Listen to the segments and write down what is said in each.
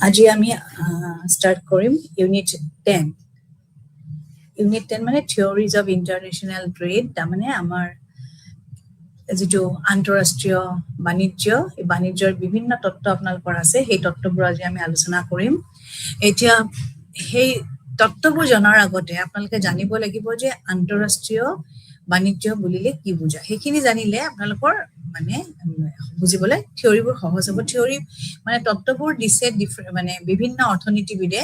আজি আমি start কৰিম Unit 10. Unit 10 মানে Theories of International Trade. তাৰমানে আমাৰ যিটো আন্তঃৰাষ্ট্ৰীয় বাণিজ্য, এই বাণিজ্যৰ বিভিন্ন তত্ত্ব আপোনালোকৰ আছে, সেই তত্ত্ববোৰ আজি আমি আলোচনা কৰিম। এতিয়া সেই তত্ত্ববোৰ জনাৰ আগতে আপোনালোকে জানিব লাগিব যে আন্তঃৰাষ্ট্ৰীয় বাণিজ্য বুলিলে কি বুজা। সেইখিনি জানিলে আপোনালোকৰ মানে বুজিবলৈ থিয়ৰিবোৰ সহজ হ'ব। থিয়ৰি মানে তত্ত্ববোৰ দিছে মানে বিভিন্ন অৰ্থনীতিবিদে,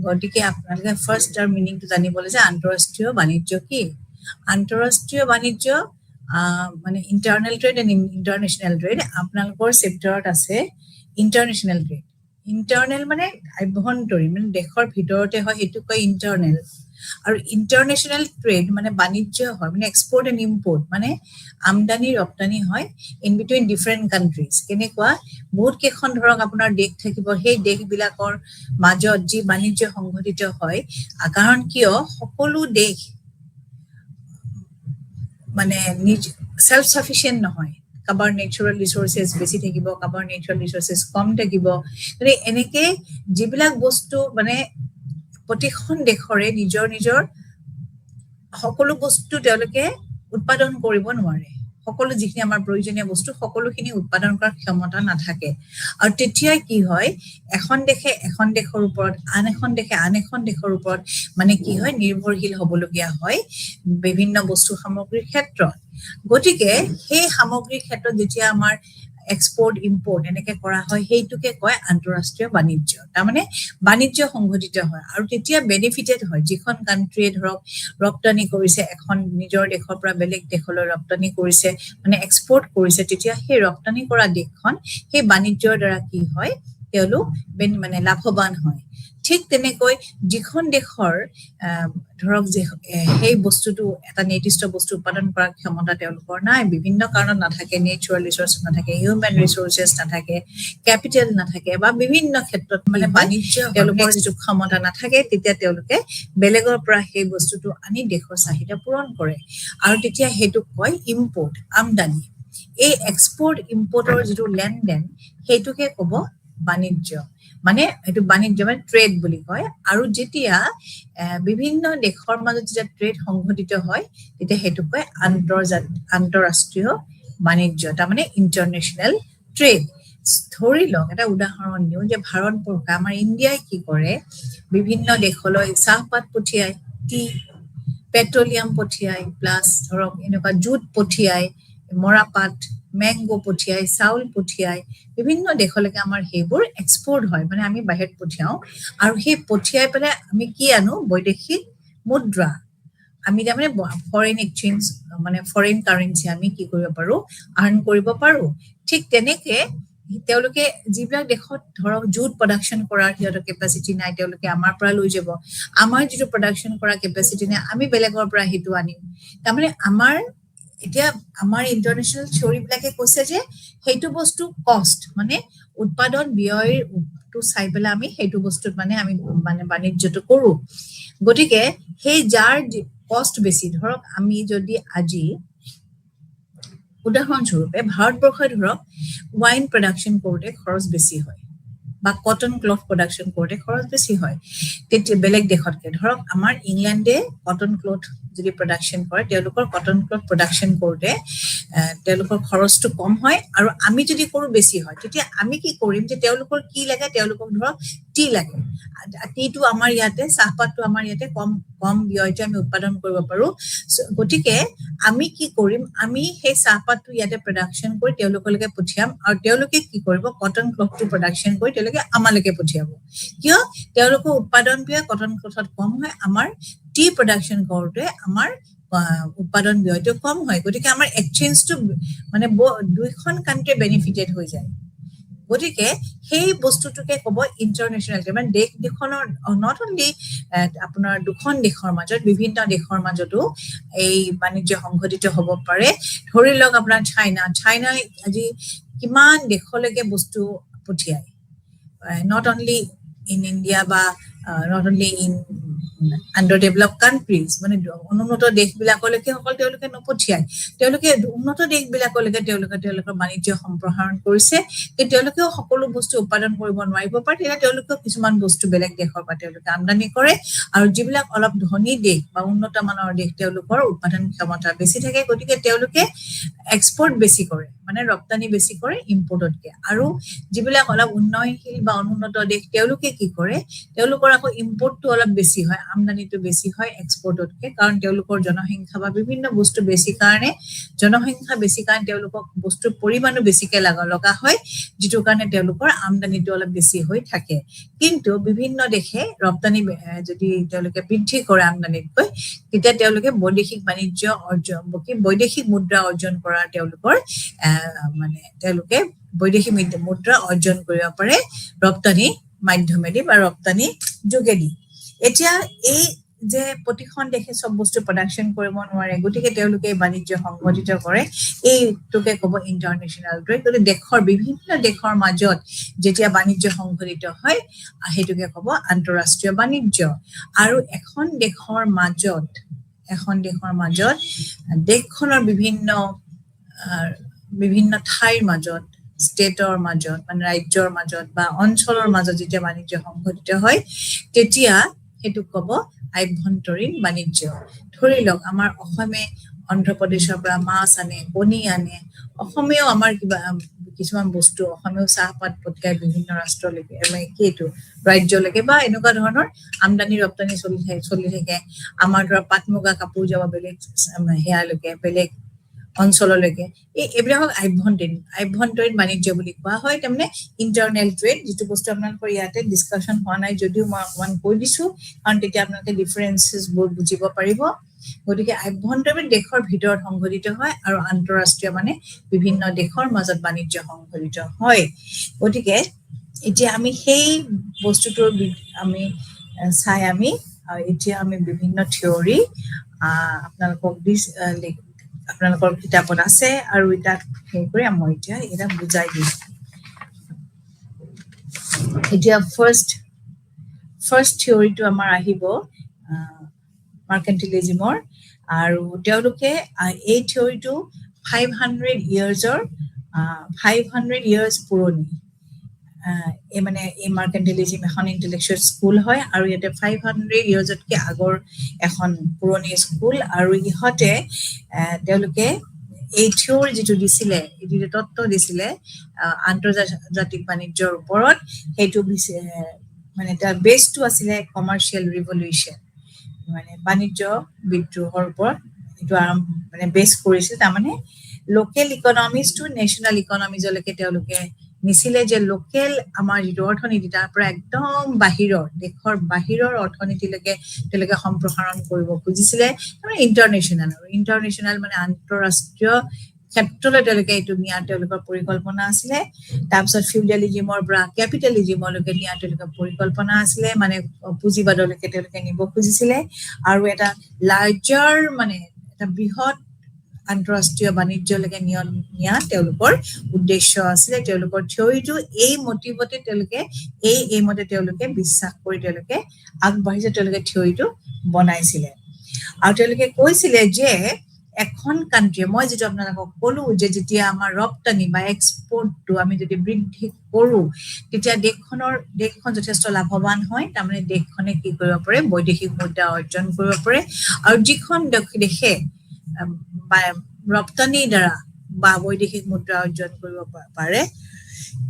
গতিকে আপোনালোকে ফাৰ্ষ্ট তাৰ মিনিংটো জানিবলৈ যে আন্তঃৰাষ্ট্ৰীয় বাণিজ্য কি। আন্তঃৰাষ্ট্ৰীয় বাণিজ্য মানে internal trade and international trade. আপোনালোকৰ চেপ্টাৰত আছে ইণ্টাৰনেশ্যনেল ট্ৰেড। ইণ্টাৰনেল মানে আভ্যন্তৰীণ, মানে দেশৰ ভিতৰতে হয়, সেইটো কয় ইণ্টাৰনেল। আৰু ইণ্টাৰনেশ্যনেল ট্ৰেড মানে বাণিজ্য হয়, মানে এক্সপৰ্ট এণ্ড ইম্পৰ্ট, মানে আমদানি ৰপ্তানি হয় ইন বিটুইন ডিফাৰেণ্ট কাণ্ট্ৰিজ। কেনেকুৱা, বহুত কেইখন ধৰক আপোনাৰ দেশ থাকিব, সেই দেশবিলাকৰ মাজত যি বাণিজ্য সংঘটিত হয়, কাৰণ কিয় সকলো দেশ মানে নিজ সেলফ সাফিচিয়েন্ট নহয়। কাৰোবাৰ নেচাৰেল ৰিচোৰ্চেছ বেছি থাকিব, কাৰোবাৰ নেচাৰেল ৰিচোৰ্চেছ কম থাকিব। গতিকে এনেকে যিবিলাক বস্তু মানে প্ৰতিখন দেশৰে নিজৰ নিজৰ সকলো বস্তু তেওঁলোকে উৎপাদন কৰিব নোৱাৰে। সকলো যিখিনি আমাৰ প্ৰয়োজনীয় বস্তু সকলোখিনি উৎপাদন কৰাৰ ক্ষমতা নাথাকে। আৰু তেতিয়া কি হয়, এখন দেশে এখন দেশৰ ওপৰত, আন এখন দেশে আন এখন দেশৰ ওপৰত মানে কি হয়, নিৰ্ভৰশীল হ'বলগীয়া হয় বিভিন্ন বস্তু সামগ্ৰীৰ ক্ষেত্ৰত। গতিকে সেই সামগ্ৰীৰ ক্ষেত্ৰত যেতিয়া আমাৰ এক্সপৰ্ট ইম্পৰ্ট এনেকে কৰা হয়, সেইটোকে কয় আন্তঃৰাষ্ট্ৰীয় বাণিজ্য। তাৰমানে বাণিজ্য সংঘটিত হয় আৰু তেতিয়া বেনিফিটেড হয়। যিখন কাণ্ট্ৰিয়ে ধৰক ৰপ্তানি কৰিছে, এখন নিজৰ দেশৰ পৰা বেলেগ দেশলৈ ৰপ্তানি কৰিছে, মানে এক্সপৰ্ট কৰিছে, তেতিয়া সেই ৰপ্তানি কৰা দেশখন সেই বাণিজ্যৰ দ্বাৰা কি হয়, তেওঁলোক মানে লাভৱান হয়। ঠিক তেনেকৈ যিখন দেশৰ ধৰক যে সেই বস্তুটো এটা নিৰ্দিষ্ট বস্তু উৎপাদন কৰাৰ ক্ষমতা তেওঁলোকৰ নাই, বিভিন্ন কাৰণত নাথাকে, নেচাৰেল ৰিচোৰ্চ নাথাকে, হিউমেন ৰিচোৰ্চেছ নাথাকে, কেপিটেল নাথাকে, বা বিভিন্ন ক্ষেত্ৰত মানে বাণিজ্য তেওঁলোকৰ যিটো ক্ষমতা নাথাকে, তেতিয়া তেওঁলোকে বেলেগৰ পৰা সেই বস্তুটো আনি দেশৰ চাহিদা পূৰণ কৰে। আৰু তেতিয়া সেইটোক কয় ইম্পৰ্ট, আমদানি। এই এক্সপৰ্ট ইম্পৰ্টৰ যিটো লেনদেন, সেইটোকে ক'ব বাণিজ্য। মানে এইটো বাণিজ্য মানে ট্ৰেড বুলি কয়। আৰু যেতিয়া বিভিন্ন দেশৰ মাজত যেতিয়া ট্ৰেড সংঘটিত হয়, তেতিয়া সেইটো কয় আন্তঃৰাষ্ট্ৰীয় বাণিজ্য, তাৰমানে ইণ্টাৰনেশ্যনেল ট্ৰেড। ধৰি লওক এটা উদাহৰণ দিওঁ যে ভাৰতবৰ্ষ, আমাৰ ইণ্ডিয়াই কি কৰে, বিভিন্ন দেশলৈ চাহপাত পঠিয়ায়, টি, পেট্ৰলিয়াম পঠিয়ায়, প্লাছ ধৰক এনেকুৱা জুট পঠিয়ায়, মৰাপাট, মেংগো পঠিয়ায়, চাউল পঠিয়ায়, বিভিন্ন দেশলৈকে আমাৰ সেইবোৰ এক্সপৰ্ট হয়, মানে আমি বাহিৰত পঠিয়াওঁ। আৰু সেই পঠিয়াই পেলাই আমি কি আনো, বৈদেশিক মুদ্ৰা। আমি তাৰমানে ফৰেইন এক্সচেঞ্জ, মানে ফৰেইন কাৰেঞ্চি আমি কি কৰিব পাৰো, আৰ্ণ কৰিব পাৰো। ঠিক তেনেকে তেওঁলোকে যিবিলাক দেশত ধৰক জুট প্ৰডাকশ্যন কৰাৰ সিহঁতৰ কেপাচিটি নাই, তেওঁলোকে আমাৰ পৰা লৈ যাব। আমাৰ যিটো প্ৰডাকশ্যন কৰা কেপাচিটি নাই, আমি বেলেগৰ পৰা সেইটো আনিম। তাৰমানে আমাৰ এতিয়া আমাৰ ইণ্টাৰনেশ্যনেল থিয়ৰিবিলাকে কৈছে যে সেইটো বস্তু কষ্ট, মানে উৎপাদন ব্যয়টো চাই পেলাই আমি সেইটো বস্তুত মানে আমি মানে বাণিজ্যটো কৰো। গতিকে সেই যাৰ কষ্ট বেছি, ধৰক আমি যদি আজি উদাহৰণস্বৰূপে ভাৰতবৰ্ষই ধৰক ৱাইন প্ৰডাকশ্যন কৰোঁতে খৰচ বেছি হয়, বা কটন ক্লথ প্ৰডাকশ্যন কৰোঁতে খৰচ বেছি হয় তেতিয়া বেলেগ দেশতকৈ। ধৰক আমাৰ ইংলেণ্ডে কটন ক্লথ যদি প্ৰডাকশ্যন কৰে, তেওঁলোকৰ কটন ক্লথ প্ৰডাকশ্যন কৰোঁতে তেওঁলোকৰ খৰচটো কম হয়, আৰু আমি যদি কৰোঁ বেছি হয়। তেতিয়া আমি কি কৰিম, যে তেওঁলোকৰ কি লাগে, তেওঁলোকক ধৰক টি লাগে, টিটো আমাৰ ইয়াতে, চাহপাতটো আমাৰ ইয়াতে কম ব্যয়তে আমি উৎপাদন কৰিব পাৰোঁ। গতিকে আমি কি কৰিম, আমি সেই চাহপাতটো ইয়াতে প্ৰডাকশ্যন কৰি তেওঁলোকলৈকে পঠিয়াম, আৰু তেওঁলোকে কি কৰিব, কটন ক্লথটো প্ৰডাকশ্যন কৰি তেওঁলোকে আমালৈকে পঠিয়াব। কিয়, তেওঁলোকৰ উৎপাদন ব্যয় কটন ক্লথত কম হয়, আমাৰ টি প্ৰডাকশ্যন কৰোঁতে আমাৰ উৎপাদন ব্যয়টো কম হয়। গতিকে আমাৰ এক্সচেঞ্জটো মানে দুইখন কাণ্ট্ৰি বেনিফিটেড হৈ যায়। গতিকে সেই বস্তুটোকে ক'ব ইণ্টাৰনেশ্যনেল ট্ৰেড, মানে দেশ দুখনৰ নট অনলি আপোনাৰ দুখন দেশৰ মাজত, বিভিন্ন দেশৰ মাজতো এই বাণিজ্য সংঘটিত হ'ব পাৰে। ধৰি লওক আপোনাৰ চাইনাই আজি কিমান দেশলৈকে বস্তু পঠিয়ায়, নট অনলি ইন ইণ্ডিয়া বা নট অনলি ইন আণ্ডাৰডেভেলপ কাণ্ট্ৰিজ মানে অনুন্নত দেশবিলাকলৈকে অকল তেওঁলোকে নপঠিয়ায়, তেওঁলোকে উন্নত দেশবিলাকলৈকে তেওঁলোকৰ বাণিজ্য সম্প্ৰসাৰণ কৰিছে। কিন্তু তেওঁলোকেও সকলো বস্তু উৎপাদন কৰিব নোৱাৰিব পাৰে, তেতিয়া তেওঁলোকেও কিছুমান বস্তু বেলেগ দেশৰ পৰা তেওঁলোকে আমদানি কৰে। আৰু যিবিলাক অলপ ধনী দেশ বা উন্নত মানৰ দেশ তেওঁলোকৰ উৎপাদন ক্ষমতা বেছি থাকে, গতিকে তেওঁলোকে এক্সপৰ্ট বেছি কৰে, মানে ৰপ্তানি বেছি কৰে ইম্পৰ্টতকে। আৰু যিবিলাক অলপ উন্নয়নশীল বা অনুন্নত দেশ তেওঁলোকে কি কৰে, তেওঁলোকৰ আকৌ ইম্পৰ্টটো অলপ বেছি হয়, আমদানিটো বেছি হয় এক্সপৰ্টতকে, কাৰণ তেওঁলোকৰ জনসংখ্যা বা বিভিন্ন বস্তু বেছি কাৰণে, জনসংখ্যা বেছি কাৰণে তেওঁলোকক বস্তুৰ পৰিমাণো বেছিকে লগা হয়, যিটো কাৰণে তেওঁলোকৰ আমদানিটো অলপ বেছি হৈ থাকে। কিন্তু বিভিন্ন দেশে ৰপ্তানি যদি তেওঁলোকে বৃদ্ধি কৰে আমদানিতকৈ, তেতিয়া তেওঁলোকে বৈদেশিক বাণিজ্য অৰ্জন, বৈদেশিক মুদ্ৰা অৰ্জন কৰা তেওঁলোকৰ মানে তেওঁলোকে বৈদেশিক মুদ্ৰা অৰ্জন কৰিব পাৰে ৰপ্তানি মাধ্যমেদি বা ৰপ্তানি যোগেদি। এতিয়া এই যে প্ৰতিখন দেশে চব বস্তু প্ৰডাকশ্যন কৰিব নোৱাৰে, গতিকে তেওঁলোকে বাণিজ্য সংঘটিত কৰে, এইটোকে ক'ব ইণ্টাৰনেশ্যনেল ট্ৰেড। গতিকে দেশৰ বিভিন্ন দেশৰ মাজত যেতিয়া বাণিজ্য সংঘটিত হয়, সেইটোকে ক'ব আন্তঃৰাষ্ট্ৰীয় বাণিজ্য। আৰু এখন দেশৰ মাজত দেশখনৰ বিভিন্ন ঠাইৰ মাজত, ষ্টেটৰ মাজত মানে ৰাজ্যৰ মাজত বা অঞ্চলৰ মাজত যেতিয়া বাণিজ্য সংঘটিত হয়, তেতিয়া সেইটোক ক'ব আভ্যন্তৰীণ বাণিজ্য। ধৰি লওক আমাৰ অসমে অন্ধ্ৰপ্ৰদেশৰ পৰা মাছ আনে, কণী আনে, অসমেও আমাৰ কিছুমান বস্তু, অসমেও চাহপাত পঠিয়াই বিভিন্ন ৰাষ্ট্ৰলৈকে, ৰাজ্যলৈকে বা এনেকুৱা ধৰণৰ আমদানি ৰপ্তানি চলি থাকে। আমাৰ ধৰা পাট মুগা কাপোৰ যাব বেলেগ সেয়ালৈকে, বেলেগ অঞ্চললৈকে, এইবিলাকক আভ্যন্তৰীণ বাণিজ্য বুলি কোৱা হয়। তাৰমানে ইণ্টাৰনেল ট্ৰেড, যিটো বস্তু আপোনালোকৰ ইয়াতে ডিছকাশ্যন হোৱা নাই যদিও মই অকমান কৈ দিছো, কাৰণ তেতিয়া আপোনালোকে ডিফাৰেঞ্চেছবোৰ বুজিব পাৰিব। গতিকে আভ্যন্তৰীণ দেশৰ ভিতৰত সংঘটিত হয়, আৰু আন্তঃৰাষ্ট্ৰীয় মানে বিভিন্ন দেশৰ মাজত বাণিজ্য সংঘটিত হয়। গতিকে এতিয়া আমি সেই বস্তুটোৰ এতিয়া আমি বিভিন্ন থিয়ৰী আপোনালোকৰ কিতাপত আছে, আৰু তাত সেই কৰি মই এতিয়া এটা বুজাই দিম। এতিয়া ফাৰ্ষ্ট থিয়ৰীটো আমাৰ আহিব মাৰ্কেণ্টিলিজিমৰ, আৰু তেওঁলোকে এই থিয়ৰীটো 500 years পুৰণি। এই মাৰ্কেণ্টিলিজিম এখন ইণ্টেলেকচুৱেল স্কুল হয়, আৰু ইয়াতে 500 yearsতকে আগৰ এখন পুৰণি স্কুল। আৰু ইহঁতে তেওঁলোকে এই থিয়ৰী যিটো দিছিলে, যিটো তত্ত্ব দিছিলে আন্তৰ্জাতিক বাণিজ্যৰ ওপৰত, সেইটো মানে তাৰ বেছটো আছিলে কমাৰ্চিয়েল ৰিভলিউচন, মানে বাণিজ্য বিদ্ৰোহৰ ওপৰত এইটো মানে বেছ কৰিছিল। তাৰমানে লোকেল ইকনমিজ টু নেশ্যনেল ইকনমিজলৈকে তেওঁলোকে নিছিলে, যে লোকেল আমাৰ যিটো অৰ্থনীতি তাৰ পৰা একদম দেশৰ বাহিৰৰ অৰ্থনীতিলৈকে তেওঁলোকে সম্প্ৰসাৰণ কৰিব খুজিছিলে। ইণ্টাৰনেশ্যনেল মানে আন্তঃৰাষ্ট্ৰীয় ক্ষেত্ৰলৈ তেওঁলোকে এইটো নিয়াৰ তেওঁলোকৰ পৰিকল্পনা আছিলে। তাৰপিছত ফিউডালিজিমৰ পৰা কেপিটেলিজিমলৈকে নিয়াৰ তেওঁলোকৰ পৰিকল্পনা আছিলে, মানে পুঁজিবাদলৈকে তেওঁলোকে নিব খুজিছিলে। আৰু এটা লাৰ্জাৰ মানে এটা বৃহৎ আন্তঃৰাষ্ট্ৰীয় বাণিজ্যলৈকে নিয়া তেওঁলোকৰ উদ্দেশ্য আছিলে। তেওঁলোকৰ থিয়ৰীটো এই মটিভতে তেওঁলোকে বিশ্বাস কৰি তেওঁলোকে আগবাঢ়িছে, তেওঁলোকে থিয়ৰীটো বনাইছিলে। আৰু তেওঁলোকে কৈছিলে যে এখন কাণ্ট্ৰি, মই যিটো আপোনালোকক ক'লো যে যেতিয়া আমাৰ ৰপ্তানি বা এক্সপৰ্টটো আমি যদি বৃদ্ধি কৰো, তেতিয়া দেশখন যথেষ্ট লাভৱান হয়। তাৰমানে দেশখনে কি কৰিব পাৰে, বৈদেশিক মুদ্ৰা অৰ্জন কৰিব পাৰে। আৰু যিখন দেশে ৰপ্তানিৰ দ্বাৰা বা বৈদেশিক মুদ্ৰা অৰ্জন কৰিব পাৰে,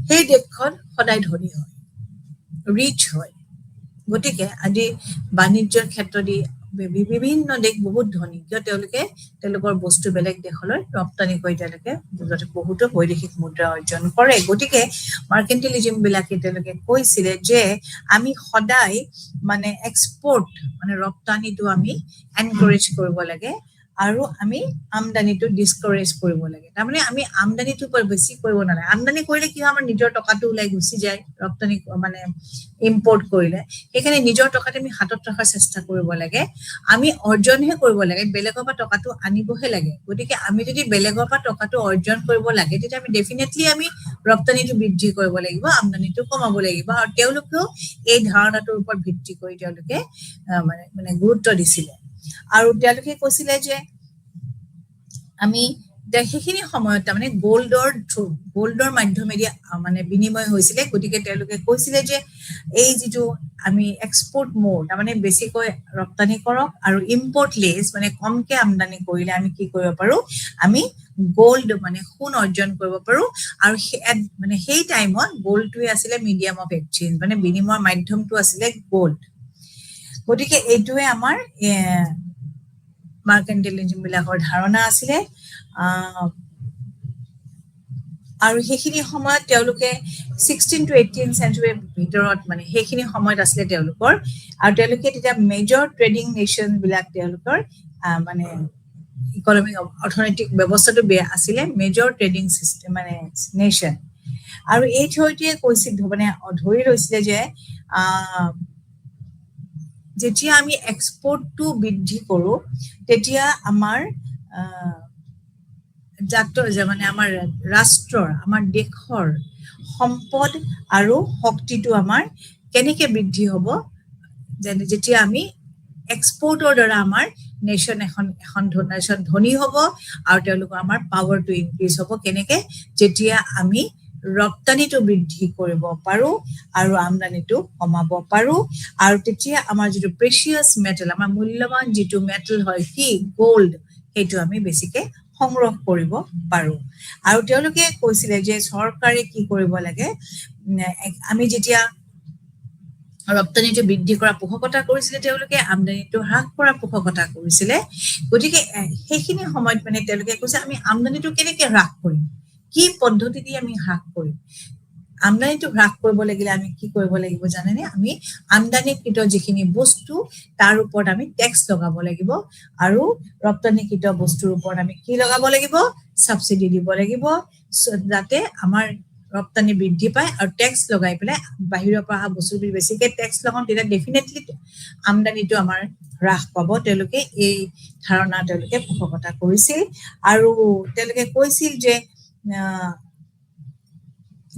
সেই দেশখন সদায় ধনী হয়, ৰিচ হয়। গতিকে আজি বাণিজ্যৰ ক্ষেত্ৰতে বিভিন্ন দেশ বহুত ধনী, কিয় তেওঁলোকৰ বস্তু বেলেগ দেশলৈ ৰপ্তানি কৰি তেওঁলোকে বহুতো বৈদেশিক মুদ্ৰা অৰ্জন কৰে। গতিকে মাৰ্কেণ্টিলিজিম বিলাকে তেওঁলোকে কৈছিলে যে আমি সদায় মানে এক্সপৰ্ট মানে ৰপ্তানিটো আমি এনকাৰেজ কৰিব লাগে, আৰু আমি আমদানিটো ডিসকাৰেজ কৰিব লাগে তাৰমানে আমি আমদানিটো পৰ বেছি কৰিব নালাগে আমদানি কৰিলে কি হয় আমাৰ নিজৰ টকাটো ওলাই গুচি যায় ৰপ্তানি মানে ইম্পৰ্ট কৰিলে সেইকাৰণে নিজৰ টকাটো আমি হাতত ৰখাৰ চেষ্টা কৰিব লাগে আমি অৰ্জনহে কৰিব লাগে বেলেগৰ পৰা টকাটো আনিবহে লাগে গতিকে আমি যদি বেলেগৰ পৰা টকাটো অৰ্জন কৰিব লাগে তেতিয়া আমি ডেফিনেটলি আমি ৰপ্তানিটো বৃদ্ধি কৰিব লাগিব আমদানিটো কমাব লাগিব আৰু তেওঁলোকেও এই ধাৰণাটোৰ ওপৰত ভিত্তি কৰি তেওঁলোকে মানে গুৰুত্ব দিছিলে আৰু তেওঁলোকে কৈছিলে যে আমি সেইখিনি সময়ত তাৰমানে গোল্ডৰ মাধ্যমেদি মানে বিনিময় হৈছিলে গতিকে তেওঁলোকে কৈছিলে যে এই যিটো আমি এক্সপোৰ্ট মোড তাৰমানে বেছিকৈ ৰপ্তানি কৰক আৰু ইম্পৰ্ট লেছ মানে কমকে আমদানি কৰিলে আমি কি কৰিব পাৰো আমি গোল্ড মানে সোণ অৰ্জন কৰিব পাৰো আৰু মানে সেই টাইমত গোল্ডটোৱে আছিলে মিডিয়াম অফ এক্সচেঞ্জ মানে বিনিময়ৰ মাধ্যমটো আছিলে গোল্ড গতিকে এইটোৱে আমাৰ মাৰ্কেণ্টেলিজম বিলাকৰ ধাৰণা আছিলে আৰু সেইখিনি সময়ত তেওঁলোকে 16 to 18 century ভিতৰত মানে সেইখিনি সময়ত আছিলে তেওঁলোকৰ আৰু তেওঁলোকে তেতিয়া মেজৰ ট্ৰেডিং নেশ্যন বিলাক তেওঁলোকৰ মানে ইকনমিক অৰ্থনৈতিক ব্যৱস্থাটো বেয়া আছিলে মেজৰ ট্ৰেডিং সিস্টেম মানে নেশ্যন আৰু এই থিয়ৰিটিয়ে কৈছিল মানে ধৰি লৈছিলে যে যেতিয়া আমি এক্সপোৰ্টটো বৃদ্ধি কৰো তেতিয়া আমাৰ মানে আমাৰ ৰাষ্ট্ৰৰ আমাৰ দেশৰ সম্পদ আৰু শক্তিটো আমাৰ কেনেকে বৃদ্ধি হ'ব যেনে যেতিয়া আমি এক্সপোৰ্টৰ দ্বাৰা আমাৰ নেশ্যন এখন নেশ্যন ধনী হ'ব আৰু তেওঁলোকৰ আমাৰ পাৱাৰটো ইনক্ৰিজ হ'ব কেনেকে যেতিয়া আমি ৰপ্তানিটো বৃদ্ধি কৰিব পাৰো আৰু আমদানিটো কমাব পাৰো আৰু তেতিয়া আমাৰ যিটো প্ৰেচিয়াছ মেটেল আমাৰ মূল্যৱান যিটো মেটেল হয় কি গোল্ড সেইটো আমি বেছিকে সংগ্ৰহ কৰিব পাৰো আৰু তেওঁলোকে কৈছিলে যে চৰকাৰে কি কৰিব লাগে আমি যেতিয়া ৰপ্তানিটো বৃদ্ধি কৰা পোষকতা কৰিছিলে তেওঁলোকে আমদানিটো হ্ৰাস কৰা পোষকতা কৰিছিলে গতিকে সেইখিনি সময়ত মানে তেওঁলোকে কৈছে আমি আমদানিটো কেনেকে হ্ৰাস কৰিম কি পদ্ধতি দি আমি হ্ৰাস কৰিম আমদানিটো হ্ৰাস কৰিব লাগিলে আমি কি কৰিব লাগিব জানেনে আমি আমদানিকৃত যিখিনি বস্তু তাৰ ওপৰত আমি টেক্স লগাব লাগিব আৰু ৰপ্তানিকৃত বস্তুৰ ওপৰত আমি কি লগাব লাগিব সাবসিডি দিব লাগিব যাতে আমাৰ ৰপ্তানি বৃদ্ধি পায় আৰু টেক্স লগাই পেলাই বাহিৰৰ পৰা অহা বস্তুবোৰ বেছিকে টেক্স লগাম তেতিয়া ডেফিনেটলি আমদানিটো আমাৰ হ্ৰাস পাব তেওঁলোকে এই ধাৰণা তেওঁলোকে পোষকতা কৰিছিল আৰু তেওঁলোকে কৈছিল যে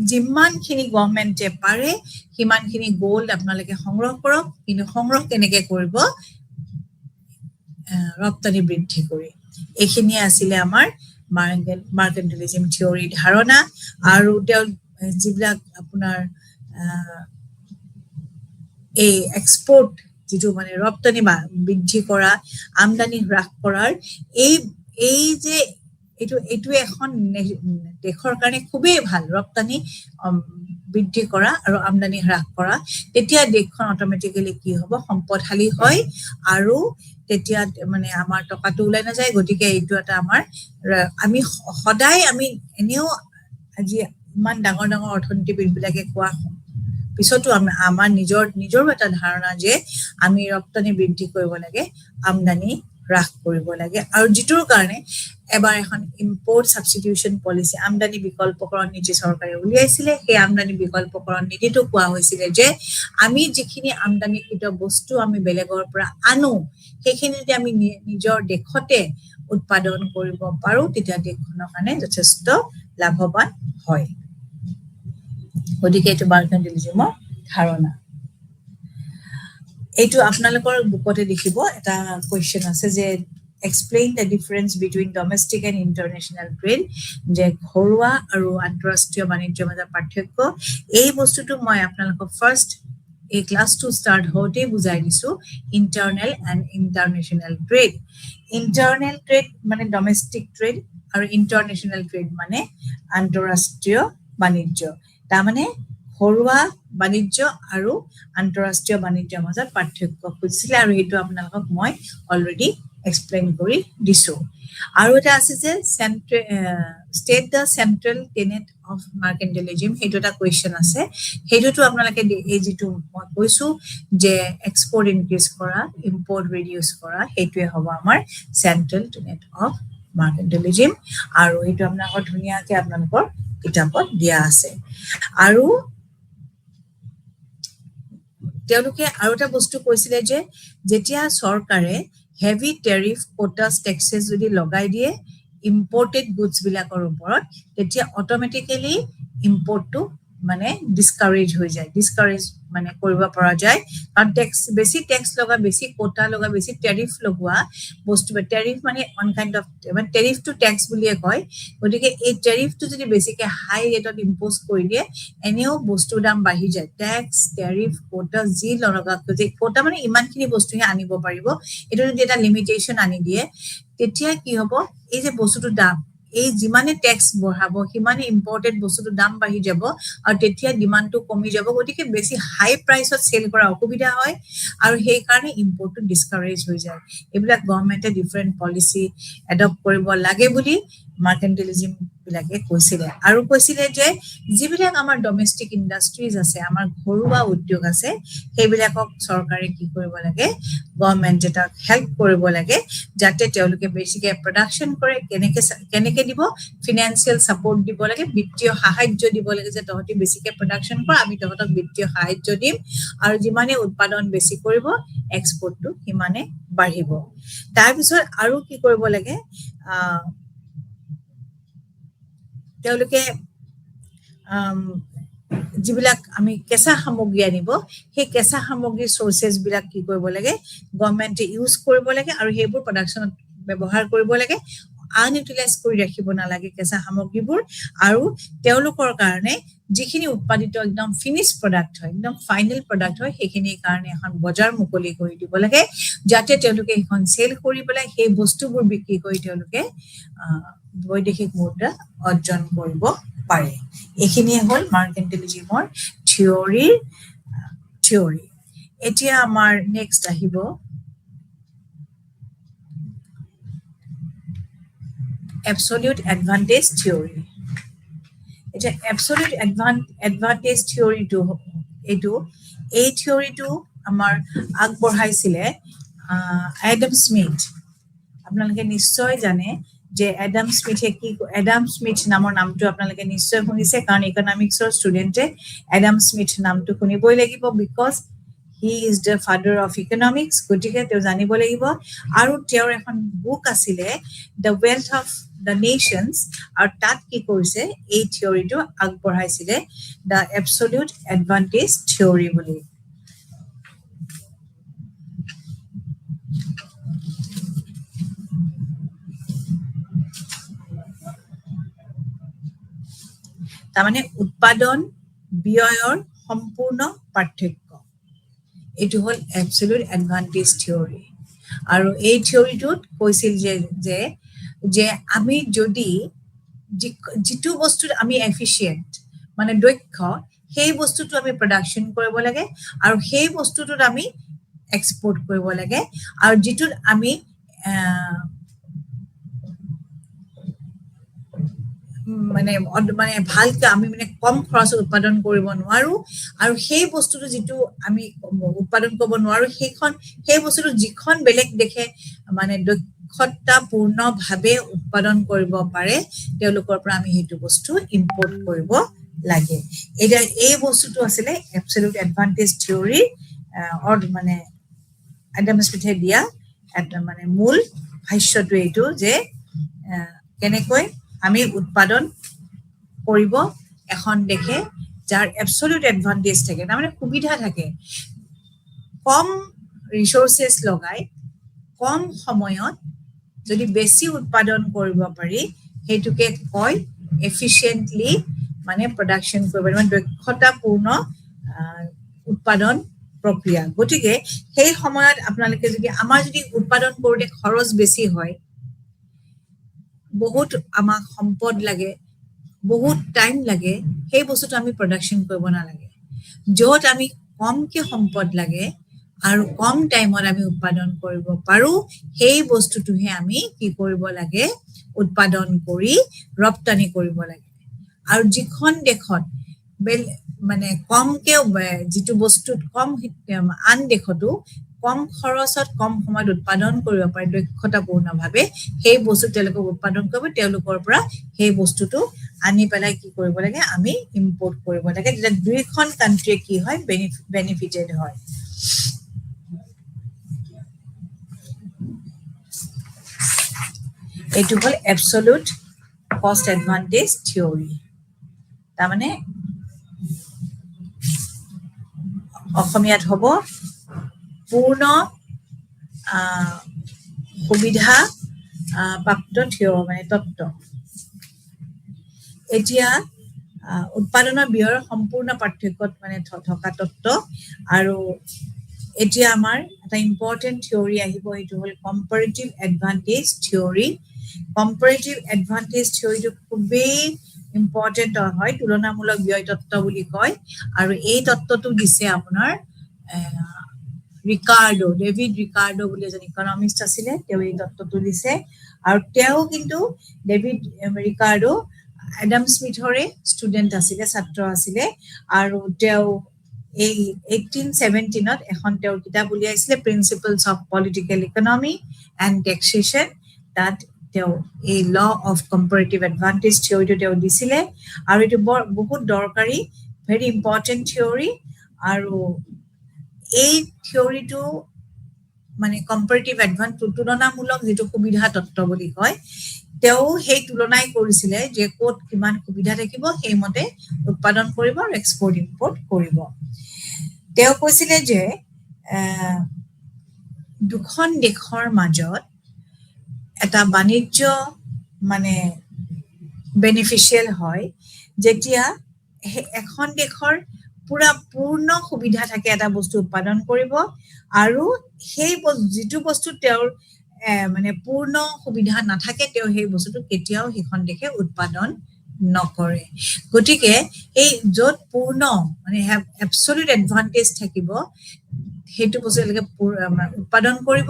যিমানখিনি গভৰ্ণমেণ্টে পাৰে সিমানখিনি গোল্ড আপোনালোকে সংগ্ৰহ কৰক কিন্তু সংগ্ৰহ কেনেকে কৰিব ৰপ্তানি বৃদ্ধি কৰি এইখিনিয়ে আছিলে আমাৰ মাৰ্কেণ্টেলিজম থিয়ৰী ধাৰণা আৰু তেওঁ যিবিলাক আপোনাৰ এই এক্সপোৰ্ট যিটো মানে ৰপ্তানি বৃদ্ধি কৰা আমদানি হ্ৰাস কৰাৰ এই যে এইটো এখন দেশৰ কাৰণে খুবেই ভাল ৰপ্তানি বৃদ্ধি কৰা আৰু আমদানি হ্ৰাস কৰা তেতিয়া দেশখন অট'মেটিকেলি কি হ'ব সম্পদশালী হয় আৰু তেতিয়া মানে আমাৰ টকাটো ওলাই নাযায় গতিকে এইটো এটা আমাৰ আমি সদায় আমি এনেও আজি ইমান ডাঙৰ ডাঙৰ অৰ্থনীতিবিদবিলাকে কোৱা পিছতো আমাৰ নিজৰো এটা ধাৰণা যে আমি ৰপ্তানি বৃদ্ধি কৰিব লাগে আমদানি হ্ৰাস কৰিব লাগে আৰু যিটোৰ কাৰণে এবাৰ এখন ইম্পৰ্ট সাবষ্টিটিউশন পলিচি আমদানি বিকল্পকৰণ নীতি চৰকাৰে উলিয়াইছিলে সেই আমদানি বিকল্পকৰণ নীতিটো কোৱা হৈছিলে যে আমি যিখিনি আমদানিকৃত বস্তু আমি বেলেগৰ পৰা আনো সেইখিনি যদি আমি নিজৰ দেশতে উৎপাদন কৰিব পাৰো তেতিয়া দেশখনৰ কাৰণে যথেষ্ট লাভৱান হয় গতিকে এইটো মাৰ্কেণ্টেলিজমৰ ধাৰণা এইটো আপোনালোকৰ বুকতে দেখিব এটা কোৱেশ্চন আছে যে explain the difference between domestic and international trade যে ঘৰুৱা আৰু আন্তঃৰাষ্ট্ৰীয় বাণিজ্যৰ মাজৰ পাৰ্থক্য এই বস্তুটো মই আপোনালোকক ফাৰ্স্ট এই ক্লাসটো স্টাৰ্ট হওঁতে বুজাই দিছো internal and international trade internal trade মানে ডোমেস্টিক ট্ৰেড আৰু ইন্টাৰন্যাশনাল ট্ৰেড মানে আন্তঃৰাষ্ট্ৰীয় বাণিজ্য তাৰ মানে ঘৰুৱা বাণিজ্য আৰু আন্তঃৰাষ্ট্ৰীয় বাণিজ্যৰ মাজত পাৰ্থক্য খুজিছিলে আৰু এইটো আপোনালোকক মই অলৰেডি এক্সপ্লেইন কৰি দিছো আৰু এটা আছে যে state the central tenet of mercantilism সেইটো এটা কোৱেশ্চন আছে সেইটোতো আপোনালোকে এই যেটো মই কৈছো যে এক্সপোৰ্ট ইনক্ৰিজ কৰা ইম্পোৰ্ট ৰিডিউস কৰা সেইটোৱে হ'ব আমাৰ চেন্ট্ৰেল টেনেট অফ mercantilism আৰু এইটো আপোনালোকৰ ধুনিয়াকে আপোনালোকৰ কিতাপত দিয়া আছে আৰু তেওঁলোকে আৰু এটা বস্তু কৈছিলে যে যেতিয়া চৰকাৰে হেভি টেৰিফ কোটাস টেক্সেস যদি লগাই দিয়ে ইম্পোৰ্টেড গুডস বিলাকৰ ওপৰত তেতিয়া অটোমেটিক্যালি ইম্পোৰ্টটো মানে ডিসকাৰেজ হৈ যায় ডিসকাৰেজ মানে কৰিব পৰা যায় কাৰণ টেক্স লগা বেছি কোটা লগা বেছি টেৰিফ লগোৱা বস্তু টেৰিফ মানে অন কাইন্ড অফ মানে টেৰিফ টু টেক্স বুলিয়ে কয় গতিকে এই টেৰিফটো যদি বেছিকে হাই ৰেটত ইম্পোজ কৰি দিয়ে এনেও বস্তুৰ দাম বাঢ়ি যায় টেক্স টেৰিফ কোটা যি লগা যে কোটা মানে ইমানখিনি বস্তুহে আনিব পাৰিব এটো যদি এটা লিমিটেশন আনি দিয়ে তেতিয়া কি হ'ব এই যে বস্তুটোৰ দাম এই যিমানে ট্যাক্স বঢ়াব সিমানে ইম্পোৰ্টেড বস্তুটোৰ দাম বাঢ়ি যাব আৰু তেতিয়া ডিমান্ডটো কমি যাব গতিকে বেছি হাই প্ৰাইসত সেল কৰা অসুবিধা হয় আৰু সেই কাৰণে ইম্পোৰ্টটো ডিসকাৰেজ হৈ যায় এইবিলাক গভৰ্নমেন্টে ডিফাৰেন্ট পলিসি এডপ্ট কৰিব লাগে বুলি মাৰ্কেন্টিলিজম বিলাকে কৈছিলে আৰু কৈছিলে যে যিবিলাক আমাৰ ডমেস্টিক ইন্ডাস্ট্ৰিজ আছে আমাৰ ঘৰুৱা উদ্যোগ আছে সেইবিলাকক চৰকাৰে কি কৰিব লাগে গভৰ্নমেন্টে তাক হেল্প কৰিব লাগে যাতে তেওঁলোকে বেছিকে প্ৰডাকশন কৰে কেনেকে দিব ফিনান্সিয়াল সাপোৰ্ট দিব লাগে বিত্তীয় সাহায্য দিব লাগে যে তহতি বেছিকে প্ৰডাকশন কৰ আমি তহতক বিত্তীয় সাহায্য দিম আৰু যিমানে উৎপাদন বেছি কৰিব এক্সপোৰ্টটো সিমানে বাঢ়িব তাৰ পিছত আৰু কি কৰিব লাগে তেওঁলোকে যিবিলাক আমি কেঁচা সামগ্ৰী আনিব সেই কেঁচা সামগ্ৰীৰ সোৰ্সেস বিলাক কি কৰিব লাগে গভৰ্নমেন্টে ইউজ কৰিব লাগে আৰু সেইবোৰ প্ৰডাকশনত ব্যৱহাৰ কৰিব লাগে আনইউটিলাইজ কৰি ৰাখিব নালাগে কেঁচা সামগ্ৰীবোৰ আৰু তেওঁলোকৰ কাৰণে যিখিনি উৎপাদিত একদম ফিনিশ প্ৰডাক্ট হয় একদম ফাইনাল প্ৰডাক্ট হয় সেইখিনিৰ কাৰণে এখন বজাৰ মুকলি কৰি দিব লাগে যাতে তেওঁলোকে এখন সেল কৰি পেলাই সেই বস্তুবোৰ বিক্ৰী কৰি তেওঁলোকে বৈদেশিক মুদ্ৰা অৰ্জন কৰিব পাৰে এইখিনি হ'ল মাৰ্কেন্টিলিজমৰ থিওৰি এতিয়া আমাৰ নেক্সট আহিব absolute advantage theory এটা absolute advantage theory to এটো এই থিওৰিটো আমাৰ আগবঢ়াইছিলে এডাম স্মিথ আপোনালোকে নিশ্চয় জানে যে এডাম স্মিথ নামৰ নামটো আপোনালোকে নিশ্চয় শুনিছে কাৰণ ইকনমিক্সৰ ষ্টুডেন্টে এডাম স্মিথ নামটো শুনিবই লাগিব because he is the father of economics গতিকে তেওঁ জানিব লাগিব আৰু তেওঁৰ এখন বুক আছিলে the wealth of the nations আৰু তাত কি কৰিছে এই থিওৰিটো আগবঢ়াইছিলে the absolute advantage theory বুলি তাৰমানে উৎপাদন ব্যয়ৰ সম্পূৰ্ণ পাৰ্থক্য এটো হল absolute advantage theory আৰু এই থিওৰিটোত কৈছিল যে আমি যদি যিটো বস্তু আমি এফিশিয়েন্ট মানে দক্ষ সেই বস্তুটো আমি প্ৰডাকশন কৰিব লাগে আৰু সেই বস্তুটো আমি এক্সপোৰ্ট কৰিব লাগে আৰু যিটো আমি মানে ভালকে আমি মানে কম খৰচত উৎপাদন কৰিব নোৱাৰো আৰু সেই বস্তুটো যেটো আমি উৎপাদন কৰিব নোৱাৰো সেই বস্তুটো যিখন বেলেগ দেখে মানে দক্ষতাপূৰ্ণ ভাৱে উৎপাদন কৰিব পাৰে তেওঁলোকৰ পৰা আমি হেতু বস্তু ইম্পোৰ্ট কৰিব লাগে এটা এই বস্তুটো আছিল absolute advantage theory অৰ মানে এডাম স্মিথে দিয়া এটা মানে মূল ভাষ্যটো এইটো যে কেনেকৈ আমি উৎপাদন কৰিব এখন দেখে যাৰ absolute advantage থাকে মানে সুবিধা থাকে কম ৰিসোৰ্সেস লগাই কম সময়ত যদি বেছি উৎপাদন কৰিব পাৰি হেতুকে কয় এফিশিয়েন্টলি মানে প্ৰডাকশন কৰিব মানে দক্ষতাপূৰ্ণ উৎপাদন প্ৰক্ৰিয়া গতিকে সেই সময়ত আপোনালোকে যদি আমাৰ যদি উৎপাদন কৰোতে খৰচ বেছি হয় বহুত আমাক সম্পদ লাগে বহুত টাইম লাগে সেই বস্তুটো আমি প্ৰডাকশন কৰিব নালাগে যত আমি কমকে সম্পদ লাগে আৰু কম টাইমত আমি উৎপাদন কৰিব পাৰো সেই বস্তুটোহে আমি কি কৰিব লাগে উৎপাদন কৰি ৰপ্তানি কৰিব লাগে আৰু যিখন দেশত মানে কমকে যিটো বস্তুত কম আন দেশতো কম খৰচত কম সময়ত উৎপাদন কৰিব পাৰে দক্ষতাপূৰ্ণভাৱে সেই বস্তু তেওঁলোকে উৎপাদন কৰিব তেওঁলোকৰ পৰা সেই বস্তুটো আনি পেলাই কি কৰিব লাগে আমি ইম্পৰ্ট কৰিব লাগে তেতিয়া দুইখন কান্ট্ৰি কি হয় বেনিফিটেড হয় এইটো হ'ল এবসলিউট কষ্ট এডভান্টেজ থিওৰি তাৰমানে অসমীয়াত হ'ব পূৰ্ণ সুবিধা প্ৰাপ্ত মানে তত্ত্ব এতিয়া উৎপাদনৰ ব্যয়ৰ সম্পূৰ্ণ পাৰ্থক্যত মানে থকা তত্ত্ব আৰু এতিয়া আমাৰ এটা ইম্পৰ্টেণ্ট থিওৰি আহিব এইটো হ'ল comparative advantage theory comparative advantage থিওৰিটো খুবেই ইম্পৰ্টেণ্ট হয় তুলনামূলক ব্যয় তত্ত্ব বুলি কয় আৰু এই তত্ত্বটো দিছে আপোনাৰ ডেভিড ৰিকাৰ্ডো বুলি এজন ইকনমিষ্ট আছিলে তেওঁ এই তত্ত্বটো দিছে আৰু তেওঁ কিন্তু ডেভিড ৰিকাৰ্ডো এডাম স্মিথৰে ষ্টুডেণ্ট আছিলে ছাত্ৰ আছিলে আৰু তেওঁ এই 1817ত এখন তেওঁৰ কিতাপ উলিয়াইছিলে principles of political economy and taxation তাত তেওঁ এই ল অফ কম্পাৰেটিভ এডভান্টেজ থিওৰিটো তেওঁ দিছিলে আৰু এইটো বহুত দৰকাৰী ভেৰি ইম্পৰ্টেণ্ট থিওৰি আৰু এই থিওৰিটো মানে কম্পাৰেটিভ এডভান্টেজ তুলনামূলক যিটো সুবিধা তত্ত্ব বুলি কয় তেওঁ সেই তুলনাই কৰিছিলে যে ক'ত কিমান সুবিধা থাকিব সেইমতে উৎপাদন কৰিব আৰু এক্সপৰ্ট ইম্পৰ্ট কৰিব তেওঁ কৈছিলে যে দুখন দেশৰ মাজত এটা বাণিজ্য মানে বেনিফিচিয়েল হয় যেতিয়া এখন দেশৰ পুৰা পূৰ্ণ সুবিধা থাকে এটা বস্তু উৎপাদন কৰিব আৰু সেই যিটো বস্তু তেওঁৰ মানে পূৰ্ণ সুবিধা নাথাকে তেওঁ সেই বস্তুটো কেতিয়াও সেইখন দেশে উৎপাদন নকৰে গতিকে এই য'ত পূৰ্ণ মানে এবছলিউট এডভান্টেজ থাকিব সেইটো বস্তুলৈকে উৎপাদন কৰিব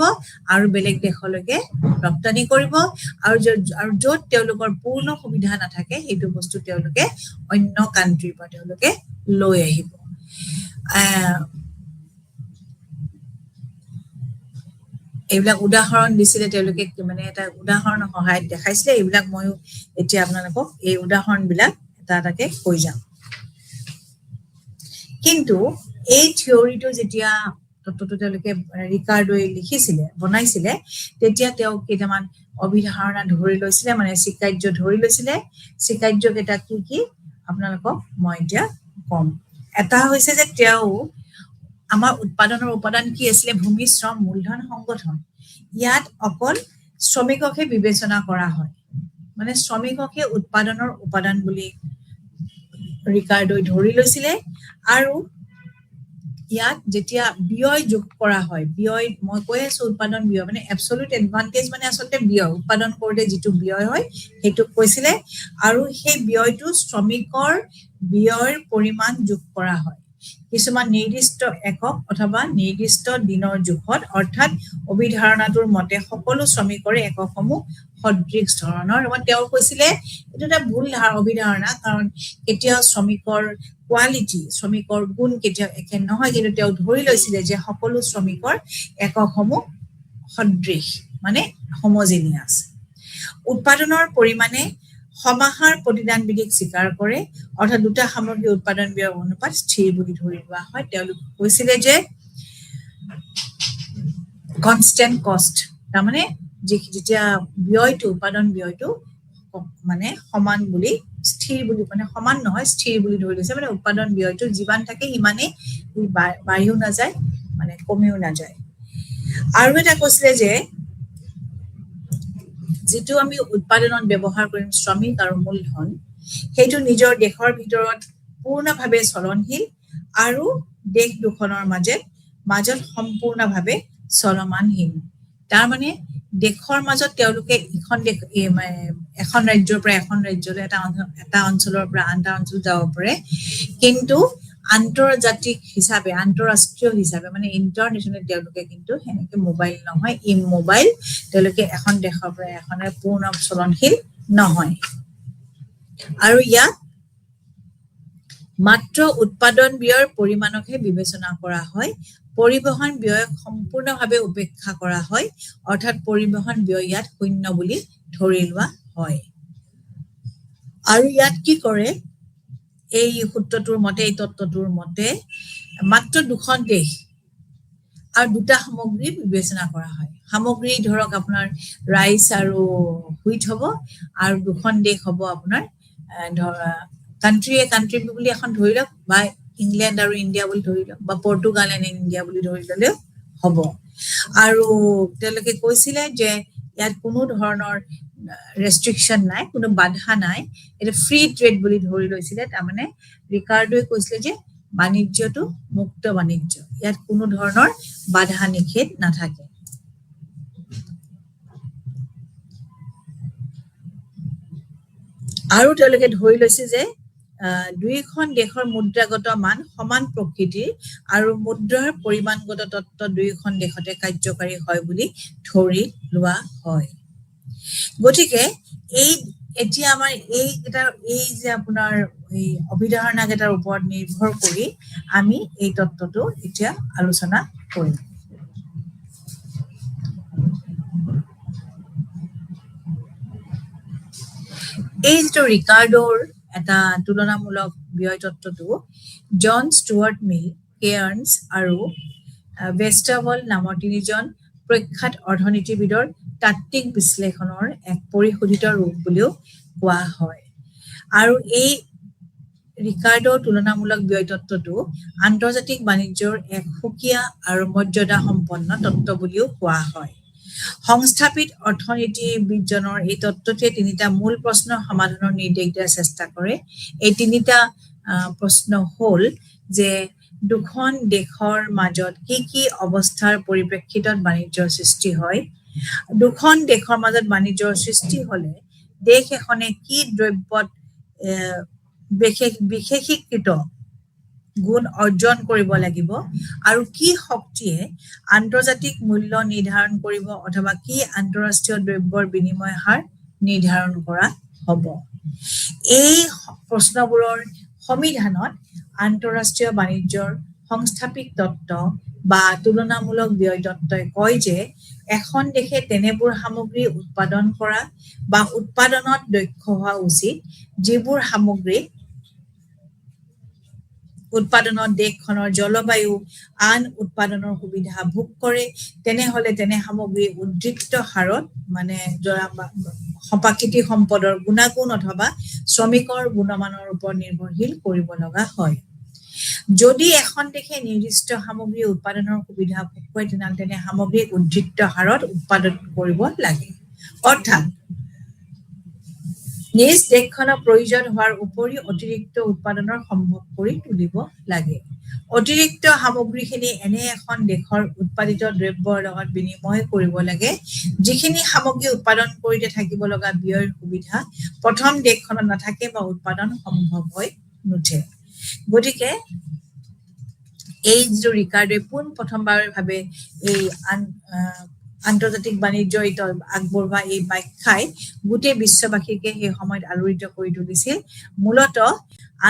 আৰু বেলেগ দেশলৈকে ৰপ্তানি কৰিব আৰু য'ত তেওঁলোকৰ পূৰ্ণ সুবিধা নাথাকে সেইটো বস্তু তেওঁলোকে অন্য কাণ্ট্ৰিৰ পৰা তেওঁলোকে লৈ আহিব এইবিলাক উদাহৰণ দিছিলে তেওঁলোকে মানে এটা উদাহৰণৰ সহায়ত দেখাইছিলে এইবিলাক ময়ো এতিয়া আপোনালোকক এই উদাহৰণবিলাক এটা এটাকে কৈ যাম কিন্তু এই থিওৰিটো যেতিয়া তত্ত্বটো তেওঁলোকে ৰিকাৰ্ডোৱে লিখিছিলে বনাইছিলে তেতিয়া তেওঁ কেইটামান অভিধাৰণা ধৰি লৈছিলে মানে স্বীকাৰ্য ধৰি লৈছিলে স্বীকাৰ্যকেইটা কি আপোনালোকক মই এতিয়া কম এটা হৈছে যে তেওঁ আমাৰ উৎপাদনৰ উপাদান কি আছিলে ভূমি শ্ৰম মূলধন সংগঠন ইয়াত অকল শ্ৰমিককহে বিবেচনা কৰা হয় মানে শ্ৰমিককহে উৎপাদনৰ উপাদান বুলি ৰিকাৰ্ডোই ধৰি লৈছিলে আৰু ইয়াত যেতিয়া ব্যয় যোগ কৰা হয় ব্যয় মই কৈ আছো উৎপাদন ব্যয় মানে এবছলিউট এডভান্টেজ মানে আচলতে ব্যয় উৎপাদন কৰোঁতে যিটো ব্যয় হয় সেইটো কৈছিলে আৰু সেই ব্যয়টো শ্ৰমিকৰ ব্যয়ৰ পৰিমাণ যোগ কৰা হয় কিছুমান নিৰ্দিষ্ট একক অথবা নিৰ্দিষ্ট দিনৰ জোখত অৰ্থাৎ অভিধাৰণাটোৰ মতে সকলো শ্ৰমিকৰে এককসমূহ সদৃশ ধৰণৰ তেওঁ কৈছিলে এইটো এটা ভুল অভিধাৰণা কাৰণ কেতিয়াও শ্ৰমিকৰ কোৱালিটি শ্ৰমিকৰ গুণ কেতিয়াও একে নহয় কিন্তু তেওঁ ধৰি লৈছিলে যে সকলো শ্ৰমিকৰ এককসমূহ সদৃশ মানে হোমোজেনিয়াছ উৎপাদনৰ পৰিমাণে সমাহাৰ প্ৰতিদান বিধিক স্বীকাৰ কৰে অৰ্থাৎ দুটা সামগ্ৰী উৎপাদন ব্যয় অনুপাত স্থিৰ বুলি ধৰি লোৱা হয় তেওঁলোকে কৈছিলে যে কনষ্টেণ্ট কষ্ট তাৰমানে যেতিয়া ব্যয়টো উৎপাদন ব্যয়টো মানে সমান বুলি স্থিৰ বুলি মানে সমান নহয় স্থিৰ বুলি ধৰি লৈছে মানে উৎপাদন ব্যয়টো যিমান থাকে সিমানেই বাঢ়িও নাযায় মানে কমিও নাযায় আৰু এটা কৈছিলে যে যিটো আমি উৎপাদনত ব্যৱহাৰ কৰিম শ্ৰমিক আৰু মূলধন সেইটো নিজৰ দেশৰ ভিতৰত পূৰ্ণভাৱে চলনশীল আৰু দেশ দুখনৰ মাজত সম্পূৰ্ণভাৱে চলমানহীন তাৰ মানে দেশৰ মাজত তেওঁলোকে এখন ৰাজ্যৰ পৰা এখন ৰাজ্যলৈ এটা অঞ্চলৰ পৰা আন এটা অঞ্চল যাব পাৰে কিন্তু আন্তৰ্জাতিক হিচাপে আন্তঃৰাষ্ট্ৰীয় হিচাপে মানে ইণ্টাৰনেশ্যনেল তেওঁলোকে কিন্তু সেনেকে মোবাইল নহয় ইমোবাইল তেওঁলোকে এখন দেশৰ পৰা এখনে পূৰ্ণ চলনশীল নহয় আৰু ইয়াত মাত্ৰ উৎপাদন ব্যয়ৰ পৰিমাণকহে বিবেচনা কৰা হয় পৰিবহন ব্যয় সম্পূৰ্ণভাৱে উপেক্ষা কৰা হয় অৰ্থাৎ পৰিবহন ব্যয় ইয়াত শূন্য বুলি ধৰি লোৱা হয় আৰু ইয়াত কি কৰে এই সূত্ৰটোৰ মতে এই তত্ত্বটোৰ মতে মাত্ৰ দুখন দেশ আৰু দুটা সামগ্ৰী বিবেচনা কৰা হয় সামগ্ৰী ধৰক আপোনাৰ ৰাইচ আৰু হুইট হ'ব আৰু দুখন দেশ হ'ব আপোনাৰ কান্ট্ৰি বুলি এখন ধৰি লওক বা ইংলেণ্ড আৰু ইণ্ডিয়া বুলি ধৰি লওক বা পৰ্তুগাল এণ্ড ইণ্ডিয়া বুলি ধৰি ল'লেও হ'ব আৰু তেওঁলোকে কৈছিলে যে ইয়াত কোনো ধৰণৰ ৰেষ্ট্ৰিকশ্যন নাই কোনো বাধা নাই এটা ফ্ৰী ট্ৰেড বুলি ধৰি লৈছিলে তাৰমানে ৰিকাৰ্ডোৱে কৈছিলে যে বাণিজ্যটো মুক্ত বাণিজ্য ইয়াত কোনো ধৰণৰ বাধা নিষেধ নাথাকে আৰু তেওঁলোকে ধৰি লৈছে যে দুইখন দেশৰ মুদ্ৰাগত মান সমান প্ৰকৃতিৰ আৰু মুদ্ৰাৰ পৰিমাণগত তত্ত্ব দুইখন দেশতে কাৰ্যকাৰী হয় বুলি ধৰি লোৱা হয় গতিকে এই এতিয়া আমাৰ এই যে আপোনাৰ এই অভিধাৰণা কেইটাৰ ওপৰত নিৰ্ভৰ কৰি আমি এই তত্ত্বটো এতিয়া আলোচনা কৰিম এই যিটো ৰিকাৰ্ডোৰ এটা তুলনামূলক ব্যয় তত্ত্বটো জন ষ্টুৱাৰ্ট মিল কেয়াৰ্নছ আৰু ৱেষ্টাবল নামৰ তিনিজন প্ৰখ্যাত অৰ্থনীতিবিদৰ তাত্ত্বিক বিশ্লেষণৰ এক পৰিশোধিত ৰূপ বুলিও কোৱা হয় আৰু এই ৰিকাৰ্ডোৰ তুলনামূলক ব্যয় তত্ত্বটো আন্তৰ্জাতিক বাণিজ্যৰ এক সুকীয়া আৰু মৰ্যাদা সম্পন্ন তত্ত্ব বুলিও কোৱা হয় সংস্থাপিত অৰ্থনীতিবিদজনৰ এই তত্ত্বটোৱে তিনিটা মূল প্ৰশ্নৰ সমাধানৰ নিৰ্দেশ দিয়াৰ চেষ্টা কৰে এই তিনিটা প্ৰশ্ন হ'ল যে দুখন দেশৰ মাজত কি অৱস্থাৰ পৰিপ্ৰেক্ষিতত বাণিজ্যৰ সৃষ্টি হয় দুখন দেশৰ মাজত বাণিজ্যৰ সৃষ্টি হ'লে দেশ এখনে কি দ্ৰব্যত বিশেষীকৃত গুণ অৰ্জন কৰিব লাগিব আৰু কি শক্তিয়ে আন্তৰ্জাতিক মূল্য নিৰ্ধাৰণ কৰিব অথবা কি আন্তঃৰাষ্ট্ৰীয় দ্ৰব্যৰ বিনিময় হাৰ নিৰ্ধাৰণ কৰা হ'ব এই প্ৰশ্নবোৰৰ সমিধানত আন্তঃৰাষ্ট্ৰীয় বাণিজ্যৰ সংস্থাপিক তত্ত্ব বা তুলনামূলক ব্যয় তত্ত্বই কয় যে এখন দেশে তেনেবোৰ সামগ্ৰী উৎপাদন কৰা বা উৎপাদনত দক্ষ হোৱা উচিত যিবোৰ সামগ্ৰী উৎপাদনত দেশখনৰ জলবায়ু আন উৎপাদনৰ সুবিধা ভোগ কৰে তেনেহলে তেনে সামগ্ৰী উদ্বৃত্ত হাৰত মানে প্ৰাকৃতিক সম্পদৰ গুণাগুণ অথবা শ্ৰমিকৰ গুণমানৰ ওপৰত নিৰ্ভৰশীল কৰিব লগা হয় যদি এখন দেশে নিৰ্দিষ্ট সামগ্ৰী উৎপাদনৰ সুবিধা ভোগ কৰে তেনেহলে তেনে সামগ্ৰী উদ্বৃত্ত হাৰত উৎপাদন কৰিব লাগে অৰ্থাৎ নিজ দেশখনৰ প্ৰয়োজন হোৱাৰ উপৰি অতিৰিক্ত উৎপাদনৰ সম্ভৱ কৰি তুলিব লাগে অতিৰিক্ত সামগ্ৰীখিনি এনে এখন দেশৰ উৎপাদিত দ্ৰব্যৰ লগত বিনিময় কৰিব লাগে যিখিনি সামগ্ৰী উৎপাদন কৰিতে থাকিব লগা ব্যয়ৰ সুবিধা প্ৰথম দেশখনত নাথাকে বা উৎপাদন সম্ভৱ হৈ নুঠে গতিকে এই যিটো ৰিকাৰ্ডে প্ৰথমবাৰৰ ভাৱে এই আন্তৰ্জাতিক বাণিজ্য আগবঢ়োৱা এই ব্যাখ্যাই গোটেই বিশ্ববাসীকে সেই সময়ত আলোড়িত কৰি তুলিছিল মূলতঃ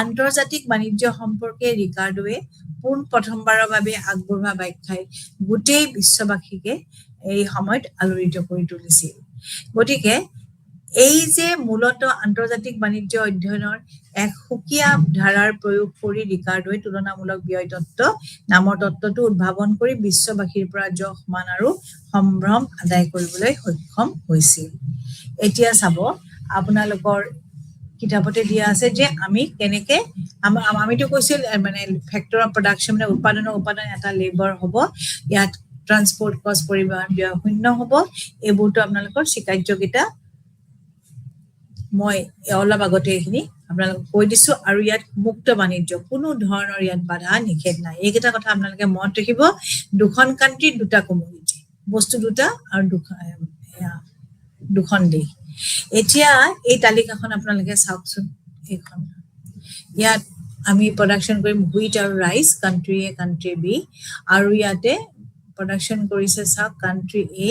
আন্তৰ্জাতিক বাণিজ্য সম্পৰ্কে ৰিকাৰ্ডোৱে প্ৰথমবাৰৰ বাবে আগবঢ়োৱা ব্যাখ্যাই গোটেই বিশ্ববাসীকে এই সময়ত আলোড়িত কৰি তুলিছিল গতিকে এই যে মূলতঃ আন্তৰ্জাতিক বাণিজ্য অধ্যয়নৰ এক সুকীয়া ধাৰাৰ প্ৰয়োগ কৰি ৰিকাৰ্ডোৱে তুলনামূলক ব্যয় তত্ত্ব নামৰ তত্ত্বটো উদ্ভাৱন কৰি বিশ্ববাসীৰ পৰা যশ মান আৰু সম্ভ্ৰম আদায় কৰিবলৈ সক্ষম হৈছিল এতিয়া চাব আপোনালোকৰ কিতাপতে দিয়া আছে যে আমি কেনেকে আমিতো কৈছিল মানে ফেক্টৰ অফ প্ৰডাকশ্যন মানে উৎপাদন এটা লেবাৰ হ'ব ইয়াত ট্ৰান্সপোৰ্ট কষ্ট পৰিবহণ ব্যয় শূন্য হ'ব এইবোৰতো আপোনালোকৰ স্বীকাৰ্যকেইটা মই অলপ আগতে এইখিনি আপোনালোকক কৈ দিছো আৰু ইয়াত মুক্ত বাণিজ্য কোনো ধৰণৰ ইয়াত বাধা নিষেধ নাই এইকেইটা কথা আপোনালোকে মনত ৰাখিব দুখন কাণ্ট্ৰি দুটা কমিউনিটি বস্তু দুটা আৰু দুখন দেশ এতিয়া এই তালিকাখন আপোনালোকে চাওকচোন এইখন ইয়াত আমি প্ৰডাকশ্যন কৰিম হুইট আৰু ৰাইচ কাণ্ট্ৰি এ কাণ্ট্ৰি বি আৰু ইয়াতে প্ৰডাকশ্যন কৰিছে চাওক কাণ্ট্ৰি এ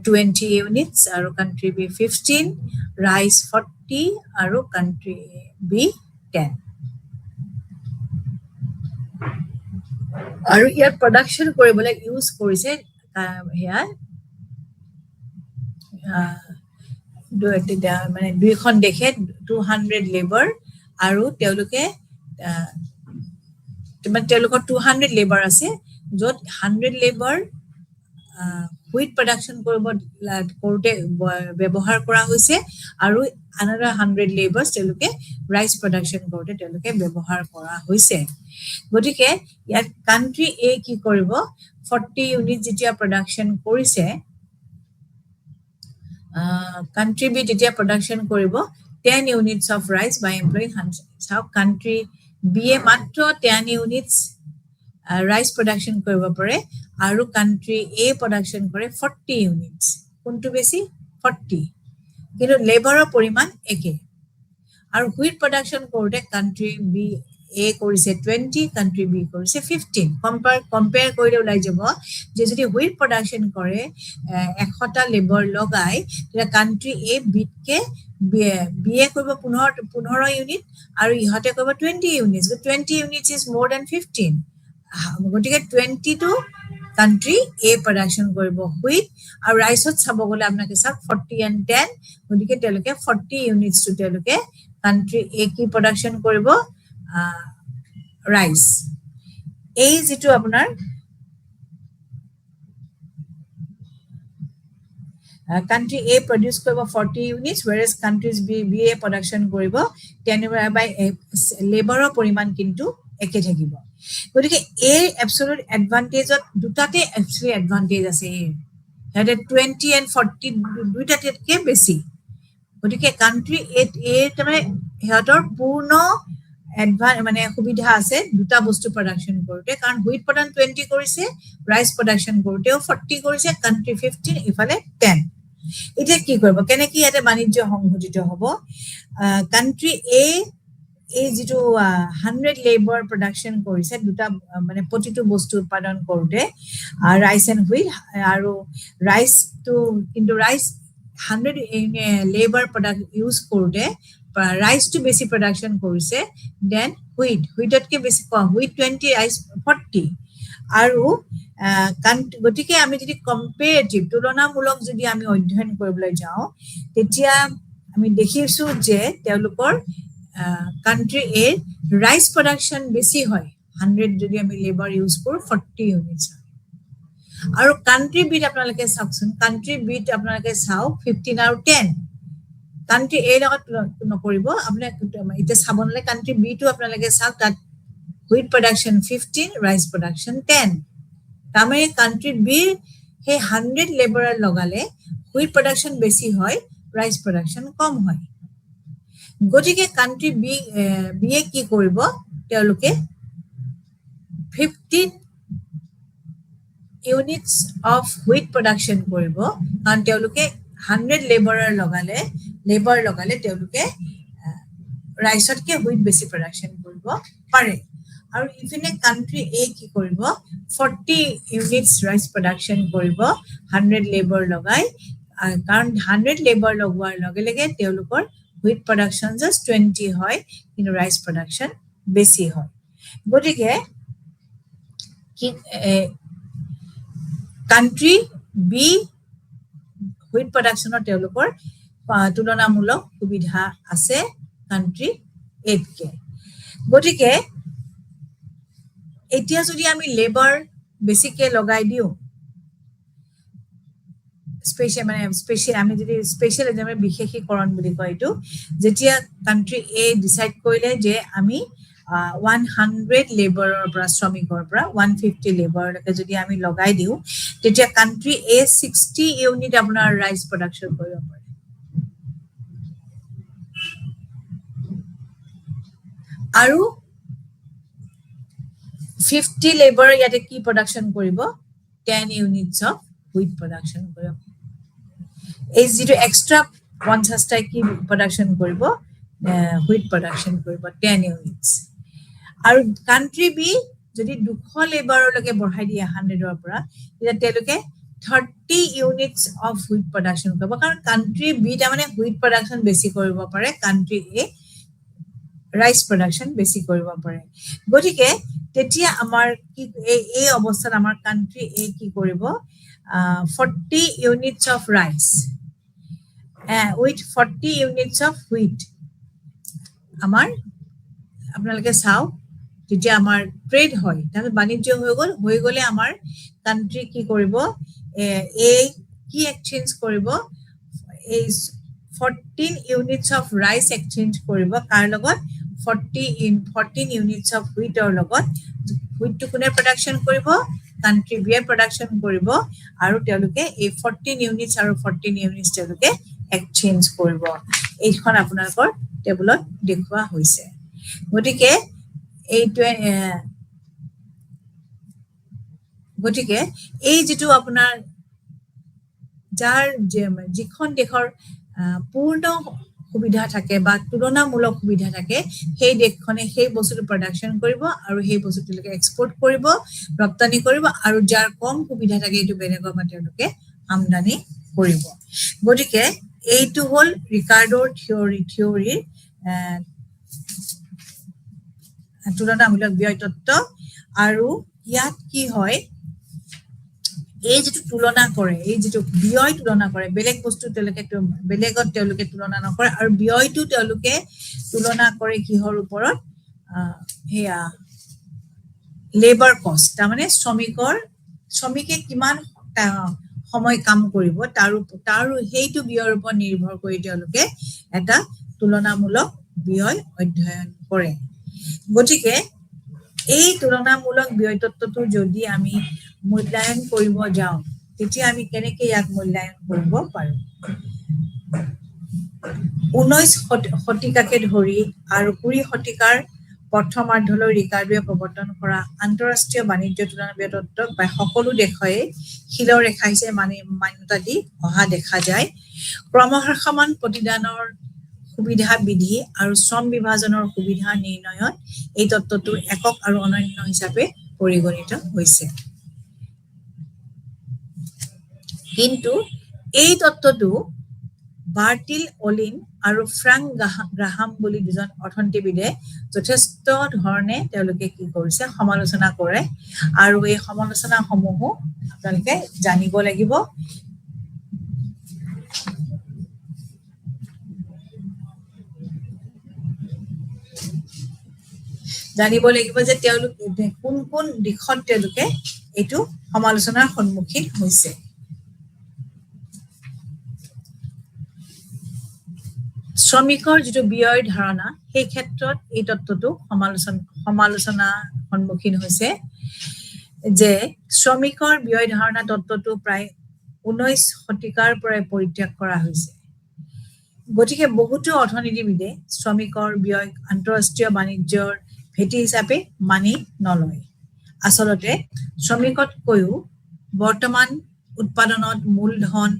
20 ইউনিটছ আৰু কাণ্ট্ৰি বি 15 ৰাইচ 40 আৰু কাণ্ট্ৰি বি 10 আৰু ইয়াত প্ৰডাকশ্যন কৰিবলৈ ইউজ কৰিছে হেয়া মানে দুইখন দেশে 200 লেবাৰ আৰু তেওঁলোকে মানে তেওঁলোকৰ 200 লেবাৰ আছে য'ত 100 লেবাৰ হুইট প্ৰডাকশ্যন কৰোঁতে ব্যৱহাৰ কৰা হৈছে আৰু another 100 লেবাৰ্ছ তেওঁলোকে ৰাইচ প্ৰডাকশ্যন কৰোঁতে তেওঁলোকে ব্যৱহাৰ কৰা হৈছে গতিকে ইয়াত কাণ্ট্ৰি এ কি কৰিব 40 ইউনিট যেতিয়া প্ৰডাকশ্যন কৰিছে কাণ্ট্ৰি বি তেতিয়া প্ৰডাকশ্যন কৰিব 10 units of rice by employing 100 চাওক কাণ্ট্ৰি বি এ মাত্ৰ 10 ইউনিটছ ৰাইচ প্ৰডাকশ্যন কৰিব পাৰে আৰু কাণ্ট্ৰি এ প্ৰডাকশ্যন কৰে 40 ইউনিটছ কোনটো বেছি 40 কিন্তু লেবাৰৰ পৰিমাণ একে আৰু হুইট প্ৰডাকশ্যন কৰোঁতে কাণ্ট্ৰি বি এ কৰিছে 20 কাণ্ট্ৰি বি কৰিছে 15 কম্পেয়াৰ কৰিলে ওলাই যাব যে যদি হুইট প্ৰডাকশ্যন কৰে 100টা লেবাৰ লগাই তেতিয়া কাণ্ট্ৰি এ বিতকে বি এ কৰিব 15 ইউনিট আৰু ইহঁতে কৰিব 20 units 20 units is more than 15 গতিকে 22 কাণ্ট্ৰি এ প্ৰডাকশ্যন কৰিব হুইট আৰু ৰাইচত চাব গ'লে আপোনালোকে চাওক 40 and 10 গতিকে তেওঁলোকে 40 ইউনিটছটো তেওঁলোকে কাণ্ট্ৰি এ কি প্ৰডাকশ্যন কৰিব ৰাইচ এই যেটো আপোনাৰ কাণ্ট্ৰি এ প্ৰডিউচ কৰিব 40 units whereas countries B A production কৰিব 10 বাই লেবাৰৰ পৰিমাণ কিন্তু একে থাকিব গতিকে এ এবছলুট এডভান্টেজত দুটাতে একচুয়ালি এডভান্টেজ আছে হেডে 20 and 40 দুটাতকে বেছি গতিকে কাণ্ট্ৰি এ তাৰমানে হেতৰ পূৰ্ণ মানে সুবিধা আছে দুটা বস্তু প্ৰডাকশ্যন কৰোঁতে কাৰণ হুইট প্ৰডাকশ্যন 20 কৰিছে ৰাইচ প্ৰডাকশ্যন কৰোঁতেও 40 কৰিছে কাণ্ট্ৰি 15 ইফালে 10 এতিয়া কি কৰিব কেনেকৈ ইয়াতে বাণিজ্য সংঘটিত হ'ব কাণ্ট্ৰি এ এই যেটো 100 লেবাৰ প্ৰডাকশ্যন কৰিছে দুটা মানে প্ৰতিটো বস্তু উৎপাদন কৰোঁতে ৰাইচ এণ্ড হুইট আৰু ৰাইচটো কিন্তু ৰাইচ 100 লেবাৰ প্ৰডাক্ট ইউজ কৰোঁতে ৰাইচটো বেছি প্ৰডাকশ্যন কৰিছে দেন হুইটতকৈ বেছি কম হুইট 20 ৰাইচ 40 আৰু গতিকে আমি যদি কম্পেৰেটিভ তুলনামূলক যদি আমি অধ্যয়ন কৰিবলৈ যাওঁ তেতিয়া আমি দেখিছোঁ যে তেওঁলোকৰ কাণ্ট্ৰি এ ৰাইচ প্ৰডাকশ্যন বেছি হয় 100 যদি আমি লেবাৰ ইউজ কৰোঁ 40 ইউনিটছ আৰু কাণ্ট্ৰি বিত আপোনালোকে চাওকচোন কাণ্ট্ৰি বিত আপোনালোকে চাওক 15 আৰু 10 কাণ্ট্ৰি এ লগত নকৰিব আপোনালোকে এতিয়া চাব নালাগে কাণ্ট্ৰি বিটো আপোনালোকে চাওক তাত হুইট প্ৰডাকশ্যন 15 ৰাইচ প্ৰডাকশ্যন 10 তাৰমানে কাণ্ট্ৰি বিৰ সেই 100 লেবাৰৰ লগালে হুইট প্ৰডাকশ্যন বেছি হয় ৰাইচ প্ৰডাকশ্যন কম হয় গতিকে কাণ্ট্ৰি বি এ কি কৰিব তেওঁলোকে 15 ইউনিটছ অফ হুইট প্ৰডাকশ্যন কৰিব কাৰণ তেওঁলোকে 100 লেবাৰ লগালে তেওঁলোকে ৰাইচতকৈ হুইট বেছি প্ৰডাকশ্যন কৰিব পাৰে আৰু ইফিনে কাণ্ট্ৰি এ কি কৰিব 40 ইউনিটছ ৰাইচ প্ৰডাকশ্যন কৰিব 100 লেবাৰ লগাই কাৰণ 100 লেবাৰ লগোৱাৰ লগে লগে তেওঁলোকৰ হুইট প্ৰডাকশ্যন জাষ্ট 20 হয় কিন্তু ৰাইচ প্ৰডাকশ্যন বেছি হয় গতিকে কাণ্ট্ৰি বি হুইট প্ৰডাকশ্যনৰ তেওঁলোকৰ তুলনামূলক সুবিধা আছে কাণ্ট্ৰি এতকে গতিকে এতিয়া যদি আমি লেবাৰ বেছিকে লগাই দিওঁ স্পেচিয়েল আমি যদি স্পেচিয়েল এক্সাম্পল বিশেষীকৰণ বুলি কয় এইটো যেতিয়া কাণ্ট্ৰি এ ডিচাইড কৰিলে যে আমি 100 লেবাৰৰ পৰা শ্ৰমিকৰ পৰা 150 লেবাৰলৈকে যদি আমি লগাই দিওঁ তেতিয়া কাণ্ট্ৰি এ 60 ইউনিট আপোনাৰ ৰাইচ প্ৰডাকশ্যন কৰিব পাৰে আৰু 50 লেবাৰ ইয়াতে কি প্ৰডাকশ্যন কৰিব 10 ইউনিটছ অফ হুইট প্ৰডাকশ্যন কৰিব এই যেটো এক্সট্ৰা 50টা কি প্ৰডাকশ্যন কৰিব হুইট প্ৰডাকশ্যন কৰিব 10 ইউনিটছ আৰু কান্ট্ৰি বি যদি 200 লেবাৰলৈকে বঢ়াই দিয়ে 100ৰ পৰা তেতিয়া তেওঁলোকে 30 ইউনিটছ অফ হুইট প্ৰডাকশ্যন কৰিব কাৰণ কান্ট্ৰি বি তাৰমানে হুইট প্ৰডাকশ্যন বেছি কৰিব পাৰে কান্ট্ৰি এ ৰাইচ প্ৰডাকশ্যন বেছি কৰিব পাৰে গতিকে তেতিয়া আমাৰ কি এই অৱস্থাত আমাৰ কান্ট্ৰি এ কি কৰিব 40 units of rice with 40 units of wheat আমাৰ আপোনালোকে চাওক যেতিয়া আমাৰ ট্ৰেড হয় তাৰমানে বাণিজ্য হৈ গ'লে আমাৰ কান্ট্ৰি কি কৰিব এই কি এক্সচেঞ্জ কৰিব এই 14 ইউনিটছ অফ ৰাইচ এক্সচেঞ্জ কৰিব কাৰ লগত 14 ইউনিটছ অফ হুইটৰ লগত হুইটটো কোনে প্ৰডাকশ্যন কৰিব কান্ট্ৰি বিয়ে প্ৰডাকশ্যন কৰিব আৰু তেওঁলোকে এই 14 ইউনিটছ আৰু 14 ইউনিটছ তেওঁলোকে এক্সচেঞ্জ কৰিব এইখন আপোনালোকৰ টেবুলত দেখুওৱা হৈছে গতিকে এই যিটো আপোনাৰ যাৰ যিখন দেশৰ পূৰ্ণ সুবিধা থাকে বা তুলনামূলক সুবিধা থাকে সেই দেশখনে সেই বস্তুটো প্ৰডাকশ্যন কৰিব আৰু সেই বস্তুটোলৈকে এক্সপৰ্ট কৰিব ৰপ্তানি কৰিব আৰু যাৰ কম সুবিধা থাকে এইটো বেলেগৰ পৰা তেওঁলোকে আমদানি কৰিব গতিকে এইটো হ'ল ৰিকাৰ্ডৰ থিয়ৰীৰ তুলনামূলক ব্যয় তত্ত্ব আৰু ইয়াত কি হয় এই যিটো তুলনা কৰে এই যিটো ব্যয় তুলনা কৰে বেলেগ বস্তু তেওঁলোকে বেলেগত তেওঁলোকে তুলনা নকৰে আৰু ব্যয়টো তেওঁলোকে তুলনা কৰে কিহৰ ওপৰত হেয়া লেবাৰ কষ্ট তাৰমানে শ্ৰমিকে কিমান সময় কাম কৰিব তাৰ সেইটো ব্যয়ৰ ওপৰত নিৰ্ভৰ কৰি তেওঁলোকে এটা তুলনামূলক ব্যয় অধ্যয়ন কৰে গতিকে এই তুলনামূলক ব্যয় তত্ত্বটো যদি আমি মূল্যায়ন কৰিব যাওঁ তেতিয়া আমি কেনেকৈ ইয়াক মূল্যায়ন কৰিব পাৰোঁ 19 শতিকাকে ধৰি আৰু 20 শতিকাৰ প্ৰথমাৰ্ধলৈ ৰিকাৰ্ডোৱে প্ৰৱৰ্তন কৰা আন্তঃৰাষ্ট্ৰীয় বাণিজ্য তুলনা ব্যয় তত্ত্বক বা সকলো দেশে শিলৰ ৰেখা হিচাপে মান্যতা দি অহা দেখা যায় ক্ৰমহ্ৰাসমান প্ৰতিদানৰ সুবিধা বিধি আৰু শ্ৰম বিভাজনৰ সুবিধা নিৰ্ণয়ত এই তত্ত্বটো একক আৰু অনন্য হিচাপে পৰিগণিত হৈছে কিন্তু এই তত্ত্বটো বাৰ্টিল অলিন আৰু ফ্ৰাংক গ্ৰাহাম বুলি দুজন অৰ্থনীতিবিদে যথেষ্ট ধৰণে তেওঁলোকে কি কৰিছে সমালোচনা কৰে আৰু এই সমালোচনাসমূহো আপোনালোকে জানিব লাগিব যে তেওঁলোকে কোন দিশত তেওঁলোকে এইটো সমালোচনাৰ সন্মুখীন হৈছে শ্ৰমিকৰ যিটো ব্যয় ধাৰণা সেই ক্ষেত্ৰত এই তত্ত্বটো সমালোচনা সন্মুখীন হৈছে যে শ্ৰমিকৰ ব্যয় ধাৰণা তত্ত্বটো প্ৰায় 19 শতিকাৰ পৰাই পৰিত্যাগ কৰা হৈছে গতিকে বহুতো অৰ্থনীতিবিদে শ্ৰমিকৰ ব্যয় আন্তঃৰাষ্ট্ৰীয় বাণিজ্যৰ ভেটি হিচাপে মানি নলয় আচলতে শ্ৰমিকতকৈও বৰ্তমান উৎপাদনত মূলধন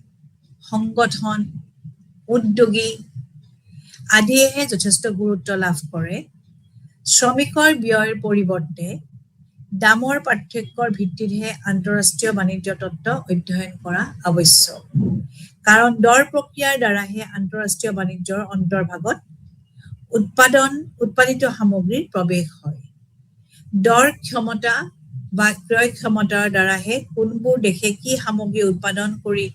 সংগঠন উদ্যোগী আদিয়েহে যথেষ্ট গুৰুত্ব লাভ কৰে শ্ৰমিকৰ ব্যয়ৰ পৰিৱৰ্তে দামৰ পাৰ্থক্যৰ ভিত্তিতহে আন্তঃৰাষ্ট্ৰীয় বাণিজ্য তত্ত্ব অধ্যয়ন কৰা আৱশ্যক কাৰণ দৰ প্ৰক্ৰিয়াৰ দ্বাৰাহে আন্তঃৰাষ্ট্ৰীয় বাণিজ্যৰ অন্তৰ্ভাগত উৎপাদিত সামগ্ৰীৰ প্ৰৱেশ হয় দৰ ক্ষমতা বা ক্ৰয় ক্ষমতাৰ দ্বাৰাহে কোনবোৰ দেশে কি সামগ্ৰী উৎপাদন কৰি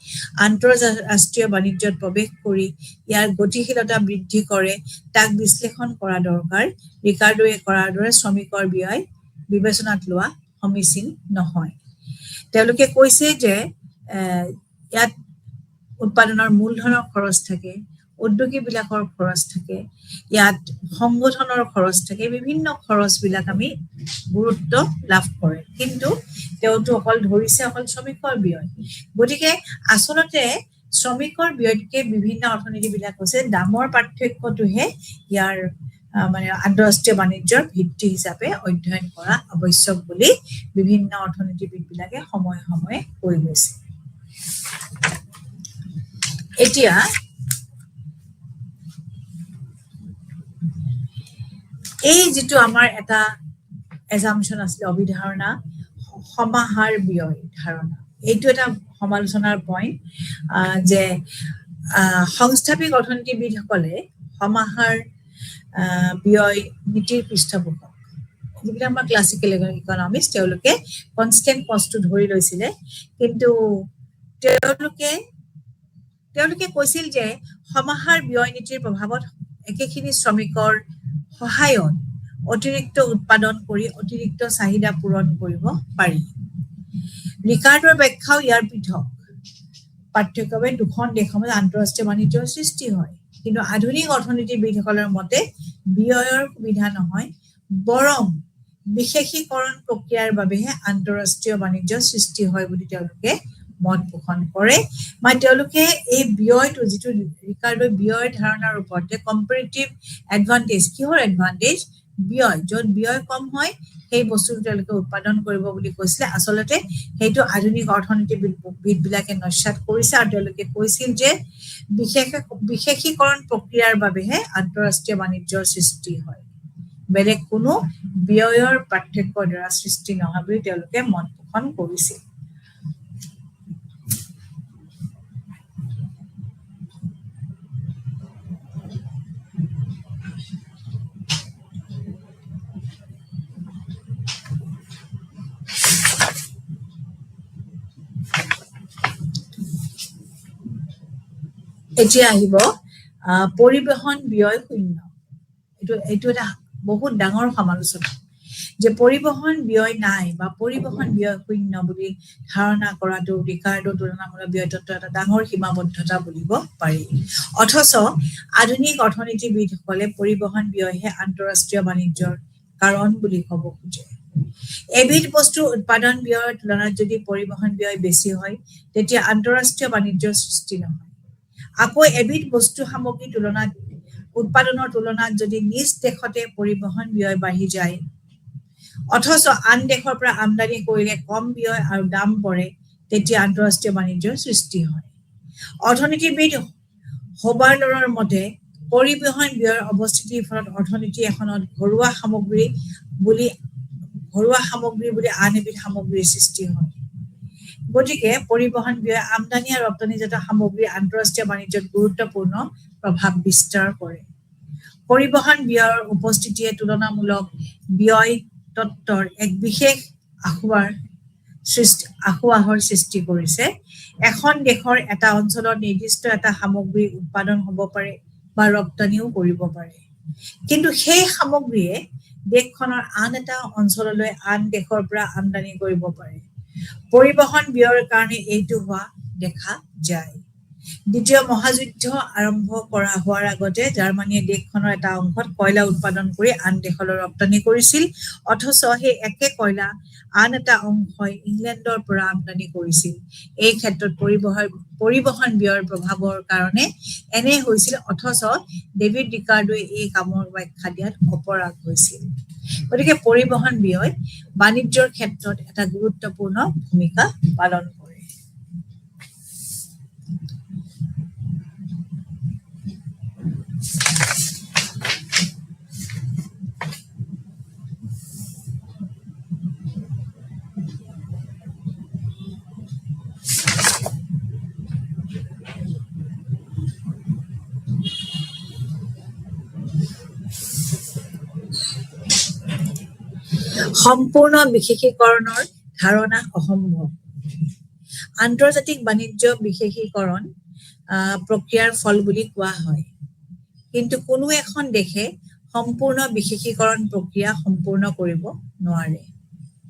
আন্তঃৰাষ্ট্ৰীয় বাণিজ্যত প্ৰৱেশ কৰি ইয়াৰ গতিশীলতা বৃদ্ধি কৰে তাক বিশ্লেষণ কৰা দৰকাৰ ৰিকাৰ্ডোৱে কৰাৰ দৰে শ্ৰমিকৰ ব্যয় বিবেচনাত লোৱা সমীচীন নহয় তেওঁলোকে কৈছে যে ইয়াত উৎপাদনৰ মূলধনৰ খৰচ থাকে উদ্যোগীবিলাকৰ খৰচ থাকে ইয়াত সংগঠনৰ খৰচ থাকে বিভিন্ন খৰচবিলাক আমি গুৰুত্ব লাভ কৰে কিন্তু তেওঁটো অকল ধৰিছে অকল শ্ৰমিকৰ ব্যয় গতিকে আচলতে শ্ৰমিকৰ ব্যয়তকে বিভিন্ন অৰ্থনীতিবিলাক হৈছে দামৰ পাৰ্থক্যটোহে ইয়াৰ মানে আন্তঃৰাষ্ট্ৰীয় বাণিজ্যৰ ভিত্তি হিচাপে অধ্যয়ন কৰা আৱশ্যক বুলি বিভিন্ন অৰ্থনীতিবিদবিলাকে সময়ে সময়ে কৈ গৈছে এতিয়া এই যিটো আমাৰ এটা এজাম্পশন আছিল অভিধাৰণা সমাহাৰ ব্যয় ধাৰণা এইটো এটা সমালোচনাৰ পইণ্ট যে সংস্থাপিক অৰ্থনীতিবিদসকলে সমাহাৰ ব্যয় নীতিৰ পৃষ্ঠপোষক যিবিলাক আমাৰ ক্লাছিকেল ইকনমিক্স তেওঁলোকে কনষ্টেণ্ট কষ্টটো ধৰি লৈছিলে কিন্তু তেওঁলোকে কৈছিল যে সমাহাৰ ব্যয় নীতিৰ প্ৰভাৱত একেখিনি শ্ৰমিকৰ সহায়ত অতিৰিক্ত উৎপাদন কৰি অতিৰিক্ত চাহিদা পূৰণ কৰিব পাৰি ৰিকাৰ্ডৰ ব্যাখ্যাও ইয়াৰ পৃথক পাৰ্থক্যৱে দুখন দেশৰ মাজত আন্তঃৰাষ্ট্ৰীয় বাণিজ্যৰ সৃষ্টি হয় কিন্তু আধুনিক অৰ্থনীতিবিদসকলৰ মতে ব্যয়ৰ সুবিধা নহয় বৰং বিশেষীকৰণ প্ৰক্ৰিয়াৰ বাবেহে আন্তঃৰাষ্ট্ৰীয় বাণিজ্যৰ সৃষ্টি হয় বুলি তেওঁলোকে মত পোষণ কৰে মানে তেওঁলোকে এই ব্যয়টো যিটো ৰিকাৰ্ডৰ ব্যয়ৰ ধাৰণাৰ ওপৰতে কম্পাৰেটিভ এডভান্টেজ কিহৰ এডভান্টেজ ব্যয় য'ত ব্যয় কম হয় সেই বস্তুটো তেওঁলোকে উৎপাদন কৰিব বুলি কৈছিলে আচলতে সেইটো আধুনিক অৰ্থনীতিবিদবিলাকে নস্যাৎ কৰিছে আৰু তেওঁলোকে কৈছিল যে বিশেষীকৰণ প্ৰক্ৰিয়াৰ বাবেহে আন্তঃৰাষ্ট্ৰীয় বাণিজ্যৰ সৃষ্টি হয় বেলেগ কোনো ব্যয়ৰ পাৰ্থক্যৰ দ্বাৰা সৃষ্টি নহয় বুলি তেওঁলোকে মত পোষণ কৰিছিল এতিয়া আহিব পৰিবহন ব্যয় শূন্য এইটো এটা বহুত ডাঙৰ সমালোচনা যে পৰিবহন ব্যয় নাই বা পৰিবহন ব্যয় শূন্য বুলি ধাৰণা কৰাটো ৰিকাৰ্ডৰ তুলনামূলক ব্যয়তত্ব এটা ডাঙৰ সীমাবদ্ধতা বুলিব পাৰি অথচ আধুনিক অৰ্থনীতিবিদসকলে পৰিবহন ব্যয়হে আন্তঃৰাষ্ট্ৰীয় বাণিজ্যৰ কাৰণ বুলি ক'ব খোজে এবিধ বস্তু উৎপাদন ব্যয়ৰ তুলনাত যদি পৰিবহন ব্যয় বেছি হয় তেতিয়া আন্তঃৰাষ্ট্ৰীয় বাণিজ্যৰ সৃষ্টি নহয় আকৌ এবিধ বস্তু সামগ্ৰীৰ তুলনাত উৎপাদনৰ তুলনাত যদি নিজ দেশতে পৰিবহন ব্যয় বাঢ়ি যায় অথচ আন দেশৰ পৰা আমদানি কৰিলে কম ব্যয় আৰু দাম পৰে তেতিয়া আন্তঃৰাষ্ট্ৰীয় বাণিজ্যৰ সৃষ্টি হয় অৰ্থনীতিবিদ হোবাৰ্লৰ মতে পৰিবহন ব্যয়ৰ অৱস্থিতিৰ ফলত অৰ্থনীতি এখনত ঘৰুৱা সামগ্ৰী বুলি আন এবিধ সামগ্ৰীৰ সৃষ্টি হয় গতিকে পৰিবহন ব্যয় আমদানি আৰু ৰপ্তানিজাত সামগ্ৰীৰ আন্তঃৰাষ্ট্ৰীয় বাণিজ্যত গুৰুত্বপূৰ্ণ প্ৰভাৱ বিস্তাৰ কৰে পৰিবহন ব্যয়ৰ উপস্থিতিয়ে তুলনামূলক ব্যয় তত্ত্বৰ এক বিশেষ আসোঁৱাহৰ সৃষ্টি কৰিছে এখন দেশৰ এটা অঞ্চলৰ নিৰ্দিষ্ট এটা সামগ্ৰী উৎপাদন হ'ব পাৰে বা ৰপ্তানিও কৰিব পাৰে কিন্তু সেই সামগ্ৰীয়ে দেশখনৰ আন এটা অঞ্চললৈ আন দেশৰ পৰা আমদানি কৰিব পাৰে পৰিবহন ব্যয়ৰ কাৰণে এইটো হোৱা দেখা যায় দ্বিতীয় মহাযুদ্ধ আৰম্ভ হোৱাৰ আগতে জাৰ্মানীয়ে দেশখনৰ এটা অংশত কয়লা উৎপাদন কৰি আন দেশলৈ ৰপ্তানি কৰিছিল অথচ সেই একে কয়লা আন এটা অংশই ইংলেণ্ডৰ পৰা আমদানি কৰিছিল এই ক্ষেত্ৰত পৰিবহন ব্যয়ৰ প্ৰভাৱৰ কাৰণে এনে হৈছিল অথচ ডেভিড ৰিকাৰ্ডোৱে এই কামৰ ব্যাখ্যা দিয়াত অপৰাগ হৈছিল গতিকে পৰিবহন ব্যয় বাণিজ্যৰ ক্ষেত্ৰত এটা গুৰুত্বপূৰ্ণ ভূমিকা পালন কৰে সম্পূৰ্ণ বিশেষীকৰণৰ ধাৰণা অসম্ভৱ আন্তৰ্জাতিক বাণিজ্য বিশেষীকৰণ প্ৰক্ৰিয়াৰ ফল বুলি কোৱা হয় কিন্তু কোনো এখন দেশে সম্পূৰ্ণ বিশেষীকৰণ প্ৰক্ৰিয়া সম্পূৰ্ণ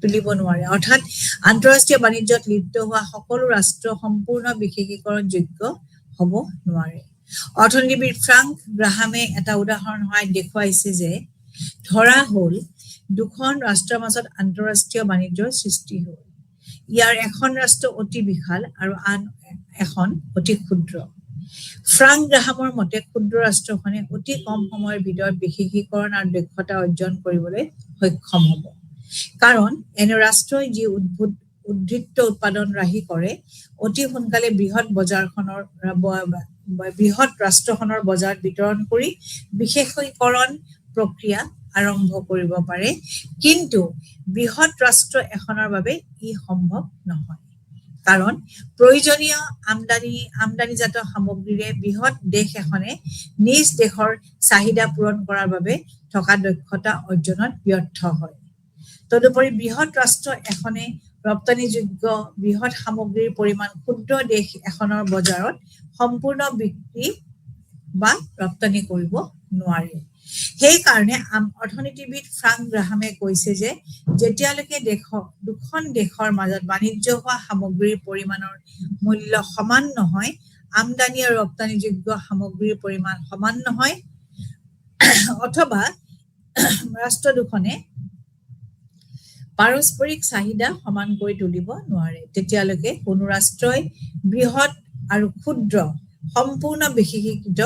তুলিব নোৱাৰে অৰ্থাৎ আন্তঃৰাষ্ট্ৰীয় বাণিজ্যত লিপ্ত হোৱা সকলো ৰাষ্ট্ৰ সম্পূৰ্ণ বিশেষীকৰণ যোগ্য হ'ব নোৱাৰে অৰ্থনীতিবিদ ফ্ৰাংক গ্ৰাহামে এটা উদাহৰণ দেখুৱাইছে যে ধৰা হ'ল দুখন ৰাষ্ট্ৰৰ মাজত আন্তঃৰাষ্ট্ৰীয় বাণিজ্যৰ সৃষ্টি হ'ল ইয়াৰ এখন ৰাষ্ট্ৰ অতি বিশাল আৰু আন এখন অতি ক্ষুদ্ৰ ফ্ৰাংক গ্ৰাহামৰ মতে ক্ষুদ্ৰ ৰাষ্ট্ৰখনে অতি কম সময়ৰ ভিতৰত বিশেষীকৰণ আৰু দক্ষতা অৰ্জন কৰিবলৈ সক্ষম হ'ব কাৰণ এনে ৰাষ্ট্ৰই যি উদ্ধৃত উৎপাদন ৰাহি কৰে অতি সোনকালে বৃহৎ ৰাষ্ট্ৰখনৰ বজাৰত বিতৰণ কৰি বিশেষীকৰণ প্ৰক্ৰিয়া আৰম্ভ কৰিব পাৰে, কিন্তু বৃহৎ ৰাষ্ট্ৰ এখনৰ বাবে ই সম্ভৱ নহয়। কাৰণ প্ৰয়োজনীয় আমদানিজাত সামগ্ৰীৰে বৃহৎ দেশ এখনে নিজ দেশৰ চাহিদা পূৰণ কৰাৰ বাবে থকা দক্ষতা অৰ্জনত ব্যৰ্থ হয়। তদুপৰি বৃহৎ ৰাষ্ট্ৰ এখনে ৰপ্তানিযোগ্য বৃহৎ সামগ্ৰীৰ পৰিমাণ ক্ষুদ্ৰ দেশ এখনৰ বজাৰত সম্পূৰ্ণ বিক্ৰী বা ৰপ্তানি কৰিব নোৱাৰে। সেইকাৰণে অৰ্থনীতিবিদ ফ্ৰাংক গ্ৰাহামে কৈছে যে যেতিয়ালৈকে দুখন দেশৰ মাজত বাণিজ্য হোৱা সামগ্ৰীৰ পৰিমাণৰ মূল্য সমান নহয়, আমদানি আৰু ৰপ্তানিযোগ্য সামগ্ৰীৰ পৰিমাণ সমান নহয়, অথবা ৰাষ্ট্ৰ দুখনে পাৰস্পৰিক চাহিদা সমান কৰি তুলিব নোৱাৰে, তেতিয়ালৈকে কোনো ৰাষ্ট্ৰই বৃহৎ আৰু ক্ষুদ্ৰ সম্পূৰ্ণ বিশেষিত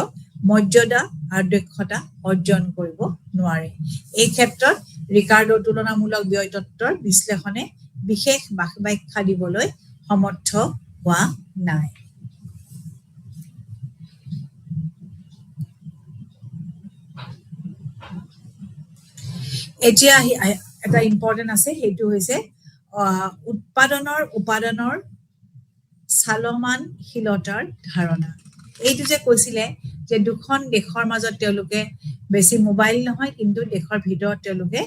মৰ্যাদা আৰু দক্ষতা অৰ্জন কৰিব নোৱাৰে। এই ক্ষেত্ৰত ৰিকাৰ্ডো তুলনামূলক ব্যয় তত্ত্বৰ বিশ্লেষণে বিশেষ ব্যাখ্যা দিবলৈ সমৰ্থ হোৱা নাই। এতিয়া এটা ইম্পৰ্টেণ্ট আছে, সেইটো হৈছে উপাদানৰ চালমানশীলতাৰ ধাৰণা। এইটো যে কৈছিলে যে দুখন দেশৰ মাজত তেওঁলোকে বেছি মোবাইল নহয়, কিন্তু দেশৰ ভিতৰত তেওঁলোকে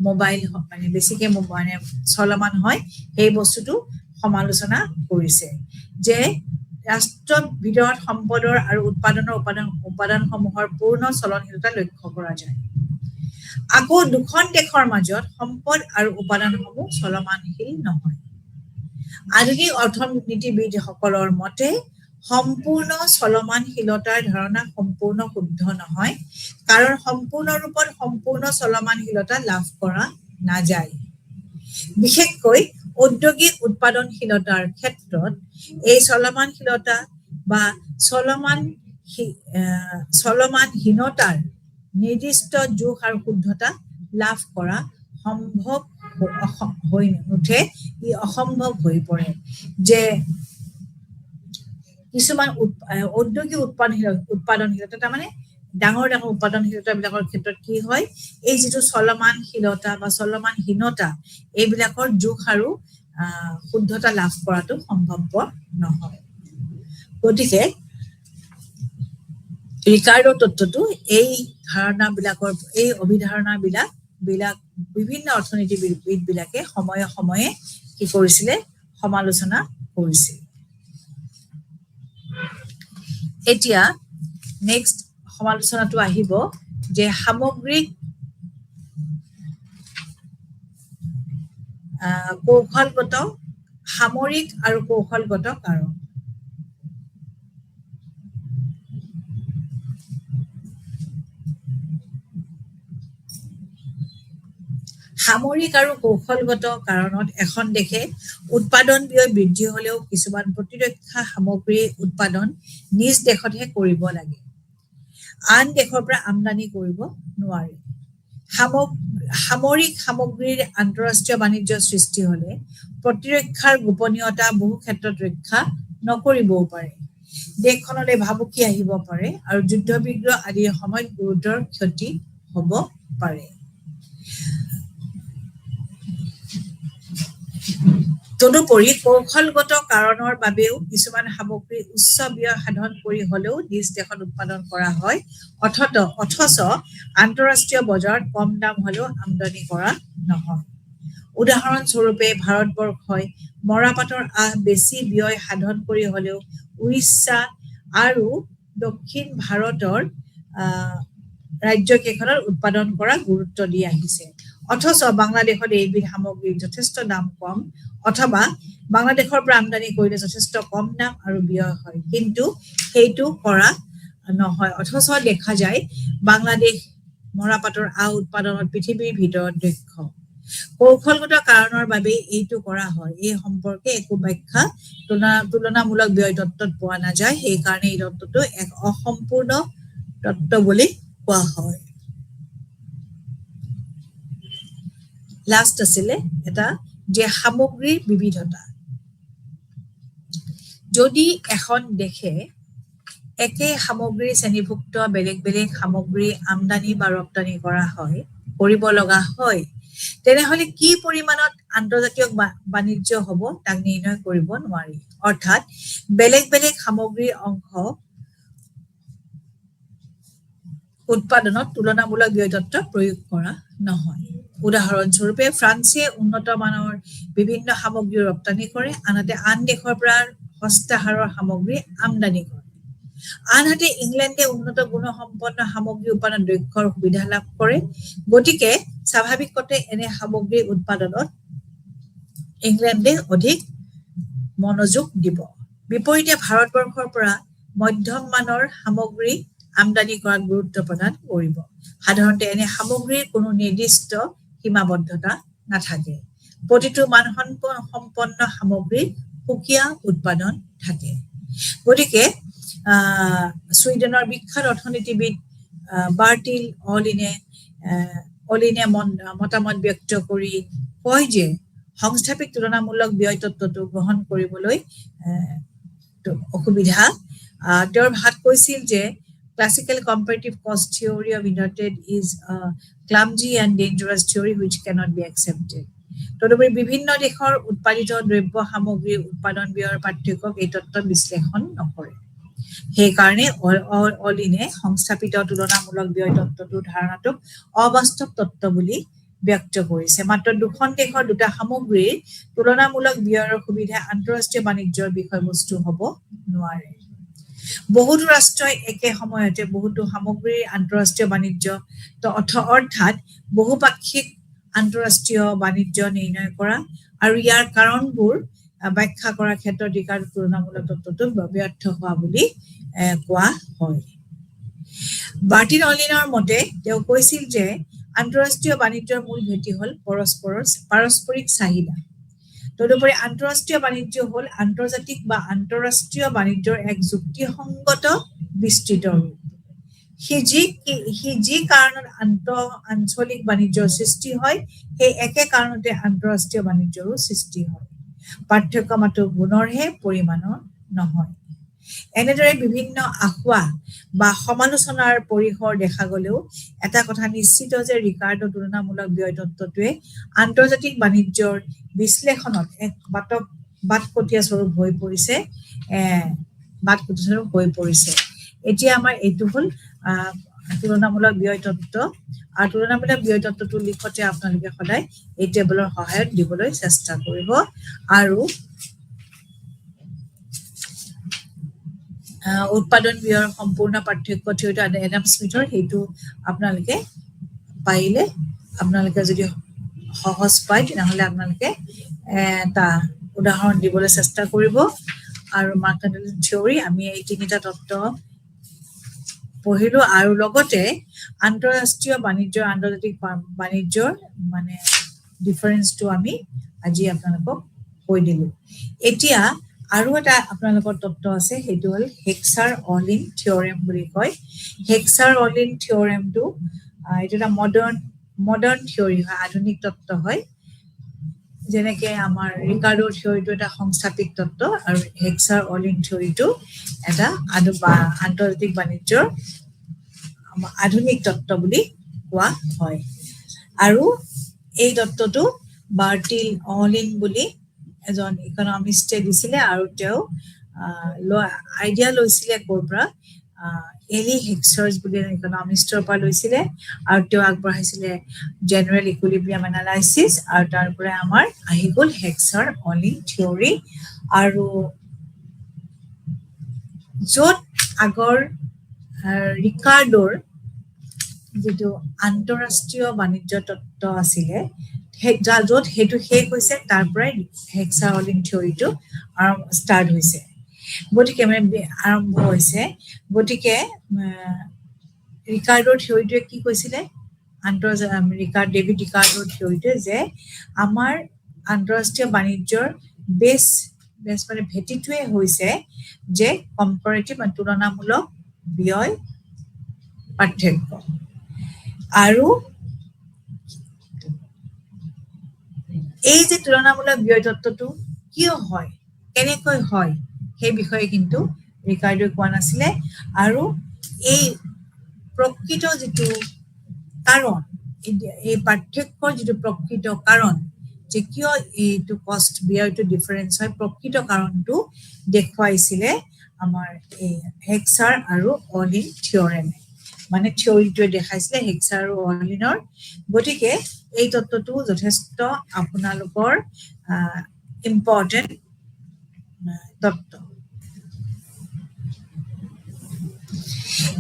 মোবাইল মানে বেছিকে মানে চলমান হয়, সেই বস্তুটো সমালোচনা কৰিছে যে ৰাষ্ট্ৰৰ ভিতৰত সম্পদৰ আৰু উপাদানসমূহৰ পূৰ্ণ চলনশীলতা লক্ষ্য কৰা যায়। আকৌ দুখন দেশৰ মাজত সম্পদ আৰু উপাদানসমূহ চলমানশীল নহয়। আধুনিক অৰ্থনীতিবিদসকলৰ মতে সম্পূৰ্ণ চলমানশীলতাৰ ধাৰণা সম্পূৰ্ণ শুদ্ধ নহয়, কাৰণ সম্পূৰ্ণ ৰূপত সম্পূৰ্ণ চলমানশীলতা লাভ কৰা নাযায়। বিশেষকৈ ঔদ্যোগিক উৎপাদনশীলতাৰ ক্ষেত্ৰত এই চলমানশীলতা বা চলমানহীনতাৰ নিৰ্দিষ্ট জোখ আৰু শুদ্ধতা লাভ কৰা সম্ভৱ হৈ নুঠে, ই অসম্ভৱ হৈ পৰে। যে কিছুমান ঔদ্যোগিক উৎপাদনশীলতা তাৰমানে ডাঙৰ উৎপাদনশীলতা বিলাকৰ ক্ষেত্ৰত কি হয়, এই যিটো চলমানশীলতা বা চলমানহীনতা এইবিলাকৰ জোখ আৰু শুদ্ধতা লাভ কৰাটো সম্ভৱপৰ নহয়। গতিকে ৰিকাৰ্ডো তত্ত্বটো এই ধাৰণাবিলাকৰ এই অভিধাৰণাবিলাক বিভিন্ন অৰ্থনীতিবিদ বিলাকে সময়ে সময়ে কি কৰিছিলে, সমালোচনা কৰিছিল। এতিয়া নেক্সট সমালোচনাটো আহিব যে সামৰিক আৰু কৌশলগত কাৰণ। সামৰিক আৰু কৌশলগত কাৰণত এখন দেশে উৎপাদন ব্যয় বৃদ্ধি হলেও কিছুমান প্ৰতিৰক্ষা সামগ্ৰী উৎপাদন নিজ দেশতহে কৰিব লাগে, আন দেশৰ পৰা আমদানি কৰিব নোৱাৰে। সামৰিক সামগ্ৰীৰ আন্তঃৰাষ্ট্ৰীয় বাণিজ্য সৃষ্টি হলে প্ৰতিৰক্ষাৰ গোপনীয়তা বহু ক্ষেত্ৰত ৰক্ষা নকৰিবও পাৰে, দেশখনলৈ ভাবুকি আহিব পাৰে আৰু যুদ্ধ বিগ্ৰহ আদিৰ সময়ত গুৰুতৰ ক্ষতি হ'ব পাৰে। তদুপৰি কৌশলগত কাৰণৰ বাবেও কিছুমান সামগ্ৰী উচ্চ ব্যয় সাধন কৰি হলেও নিজ দেশত উৎপাদন কৰা হয়, অথচ আন্তঃৰাষ্ট্ৰীয় বজাৰত কম দাম হলেও আমদানি কৰা নহয়। উদাহৰণস্বৰূপে ভাৰতবৰ্ষই মৰাপাটৰ আঁহ বেছি ব্যয় সাধন কৰি হলেও উৰিষ্যা আৰু দক্ষিণ ভাৰতৰ ৰাজ্যকেইখনত উৎপাদন কৰা গুৰুত্ব দি আহিছে, অথচ বাংলাদেশত এইবিধ সামগ্ৰীৰ যথেষ্ট দাম কম, অথবা বাংলাদেশৰ পৰা আমদানি কৰিলে যথেষ্ট কম দাম আৰু ব্যয় হয়, কিন্তু সেইটো কৰা নহয়। অথচ দেখা যায় বাংলাদেশ মৰাপাটৰ আঁহ উৎপাদনত পৃথিৱীৰ ভিতৰত দক্ষ। কৌশলগত কাৰণৰ বাবে এইটো কৰা হয়, এই সম্পৰ্কে একো ব্যাখ্যা তুলনামূলক ব্যয় তত্ত্বত পোৱা নাযায়, সেইকাৰণে এই তত্ত্বটো এক অসম্পূৰ্ণ তত্ত্ব বুলি কোৱা হয়। লাষ্ট আছিলে এটা যে সামগ্ৰীৰ বিবিধতা। যদি এখন দেশে একে সামগ্ৰী শ্ৰেণীভুক্ত বেলেগ বেলেগ সামগ্ৰী আমদানি বা ৰপ্তানি কৰা হয়, কৰিব লগা হয় তেনেহলে কি পৰিমাণত আন্তৰ্জাতিক বাণিজ্য হ'ব তাক নিৰ্ণয় কৰিব নোৱাৰি অৰ্থাৎ বেলেগ বেলেগ সামগ্ৰীৰ অংশ উৎপাদনত তুলনামূলক ব্যয়তত্ত্ব প্ৰয়োগ কৰা নহয় উদাহৰণস্বৰূপে ফ্ৰান্সে উন্নত মানৰ বিভিন্ন সামগ্ৰী ৰপ্তানি কৰে আনহাতে আন দেশৰ পৰা সস্তা হাৰৰ সামগ্ৰী আমদানি কৰে আনহাতে ইংলেণ্ডে উন্নত গুণসম্পন্ন সামগ্ৰী উৎপাদন দক্ষৰ সুবিধা লাভ কৰে গতিকে স্বাভাৱিকতে এনে সামগ্ৰী উৎপাদনত ইংলেণ্ডে অধিক মনোযোগ দিব বিপৰীতে ভাৰতবৰ্ষৰ পৰা মধ্যম মানৰ সামগ্ৰী আমদানি কৰাত গুৰুত্ব প্ৰদান কৰিব সাধাৰণতে এনে সামগ্ৰীৰ কোনো নিৰ্দিষ্ট সীমাবদ্ধতা নাথাকে প্ৰতিটো মানসম্পন্ন সামগ্ৰীৰ সুকীয়া উৎপাদন থাকে গতিকে ছুইডেনৰ বিখ্যাত অৰ্থনীতিবিদ বাৰ্টিল অলিনে মতামত ব্যক্ত কৰি কয় যে সংস্থাপিক তুলনামূলক ব্যয়তত্ত্বটো গ্ৰহণ কৰিবলৈ অসুবিধা তেওঁৰ ভাষাত কৈছিল যে classical comparative cost theory of intertrade is a clumsy and dangerous theory which cannot be accepted তদুপৰি বিভিন্ন দেশৰ উৎপাদিত দ্ৰব্য সামগ্ৰীৰ উৎপাদন ব্যয়ৰ পাৰ্থক্যক এই তত্ত্ব বিশ্লেষণ নকৰে সেইকাৰণে অলিনে সংস্থাপিত তুলনামূলক ব্যয় তত্ত্বটোৰ ধাৰণাটোক অবাস্তৱ তত্ত্ব বুলি ব্যক্ত কৰিছে মাত্ৰ দুখন দেশৰ দুটা সামগ্ৰীৰ তুলনামূলক ব্যয়ৰ সুবিধা আন্তঃৰাষ্ট্ৰীয় বাণিজ্যৰ বিষয়বস্তু হ'ব নোৱাৰে বহুতো ৰাষ্ট্ৰই একে সময়তে বহুতো সামগ্ৰীৰ আন্তঃৰাষ্ট্ৰীয় বাণিজ্য অৰ্থাৎ বহুপাক্ষিক আন্তঃৰাষ্ট্ৰীয় বাণিজ্য নিৰ্ণয় কৰা আৰু ইয়াৰ কাৰণবোৰ ব্যাখ্যা কৰাৰ ক্ষেত্ৰত ৰিকাৰ্ডো তুলনামূলক তত্ত্বটো ব্যৰ্থ হোৱা বুলি কোৱা হয় বাৰ্টিল অলিনৰ মতে তেওঁ কৈছিল যে আন্তঃৰাষ্ট্ৰীয় বাণিজ্যৰ মূল ভেটি হ'ল পাৰস্পৰিক চাহিদা তদুপৰি আন্তঃৰাষ্ট্ৰীয় বাণিজ্য হ'ল আন্তৰ্জাতিক বা আন্তঃৰাষ্ট্ৰীয় বাণিজ্যৰ এক যুক্তিসংগত বিস্তৃত ৰূপ যি কাৰণত আঞ্চলিক বাণিজ্যৰ সৃষ্টি হয় সেই একে কাৰণতে আন্তঃৰাষ্ট্ৰীয় বাণিজ্যৰো সৃষ্টি হয় পাৰ্থক্য মাত্ৰ গুণৰহে পৰিমাণৰ নহয় এনেদৰে বিভিন্ন আখোৱা বা সমালোচনাৰ পৰিসৰ দেখা গলেও এটা কথা নিশ্চিত যে ৰিকাৰ্ডো তুলনামূলক ব্যয় তত্ত্বটোৱে আন্তৰ্জাতিক বাণিজ্যৰ বিশ্লেষণত এক বাটকটীয়া স্বৰূপ হৈ পৰিছে এতিয়া আমাৰ এইটো হ'ল তুলনামূলক ব্যয় তত্ত্ব আৰু তুলনামূলক ব্যয় তত্ত্বটো লিখতে আপোনালোকে সদায় এই টেবুলৰ সহায়ত দিবলৈ চেষ্টা কৰিব আৰু উৎপাদন ব্যয়ৰ সম্পূৰ্ণ পাৰ্থক্য থিয়ৰিটো এডাম স্মিথৰ সেইটো আপোনালোকে পাৰিলে আপোনালোকে যদি সহজ পায় তেনেহ'লে আপোনালোকে এটা উদাহৰণ দিবলৈ চেষ্টা কৰিব আৰু মাৰ্কেণ্টাইল থিয়ৰি আমি এই তিনিটা তত্ত্ব পঢ়িলো আৰু লগতে আন্তঃৰাষ্ট্ৰীয় বাণিজ্যৰ আন্তৰ্জাতিক বাণিজ্যৰ মানে ডিফাৰেন্সটো আমি আজি আপোনালোকক কৈ দিলো এতিয়া আৰু এটা আপোনালোকৰ তত্ত্ব আছে সেইটো হ'ল হেক্সাৰ-অলিন থিয়ৰেম বুলি কয় হেক্সাৰ-অলিন থিয়ৰেমটো এইটো এটা মডাৰ্ণ থিয়ৰি হয় আধুনিক তত্ত্ব হয় যেনেকে আমাৰ ৰিকাৰ্ডো থিয়ৰিটো এটা সংস্থাপিক তত্ত্ব আৰু হেক্সাৰ-অলিন থিয়ৰিটো এটা আন্তৰ্জাতিক বাণিজ্যৰ আধুনিক তত্ত্ব বুলি কোৱা হয় আৰু এই তত্ত্বটো বাৰ্টিল অলিন বুলি এজন ইকনমিষ্টে দিছিলে আৰু তেওঁ আইডিয়া লৈছিলে ক'ৰ পৰা এলি হেক্সাৰ্ছ বুলি এজন ইকনমিষ্টৰ পৰা লৈছিলে আৰু তেওঁ আগবঢ়াইছিলে জেনেৰেল ইকুইলিব্ৰিয়াম এনালাইচিছ আৰু তাৰ পৰা আমাৰ আহি গ'ল হেক্সাৰ-অলিন থিয়ৰি আৰু য'ত আগৰ ৰিকাৰ্ডোৰ যিটো আন্তঃৰাষ্ট্ৰীয় বাণিজ্য তত্ত্ব আছিলে য'ত সেইটো শেষ হৈছে তাৰ পৰাই হেক্সাৰ-অলিন থিয়ৰিটো ষ্টাৰ্ট হৈছে গতিকে আৰম্ভ হৈছে গতিকে ৰিকাৰ্ডোৰ থিয়ৰিটোৱে কি কৈছিলে ডেভিড ৰিকাৰ্ডোৰ থিয়ৰিটোৱে যে আমাৰ আন্তঃৰাষ্ট্ৰীয় বাণিজ্যৰ বেছ মানে ভেটিটোৱে হৈছে যে কম্পাৰেটিভ তুলনামূলক ব্যয় পাৰ্থক্য আৰু এই যে তুলনামূলক ব্যয় তত্ত্বটো কিয় হয় কেনেকৈ হয় সেই বিষয়ে কিন্তু ৰিকাৰ্ডোৱে কোৱা নাছিলে আৰু এই প্ৰকৃত যিটো কাৰণ এই পাৰ্থক্যৰ যিটো প্ৰকৃত কাৰণ যে কিয় এইটো কষ্ট ব্যয়টো ডিফাৰেন্স হয় প্ৰকৃত কাৰণটো দেখুৱাইছিলে আমাৰ এই হেক্সাৰ আৰু অলিন থিওৰেমে মানে থিওৰিটোৱে দেখাইছিলে হেক্সাৰ আৰু অলিনৰ গতিকে এই তত্ত্বটো যথেষ্ট আপোনালোকৰ ইম্পৰ্টেন্ট তত্ত্ব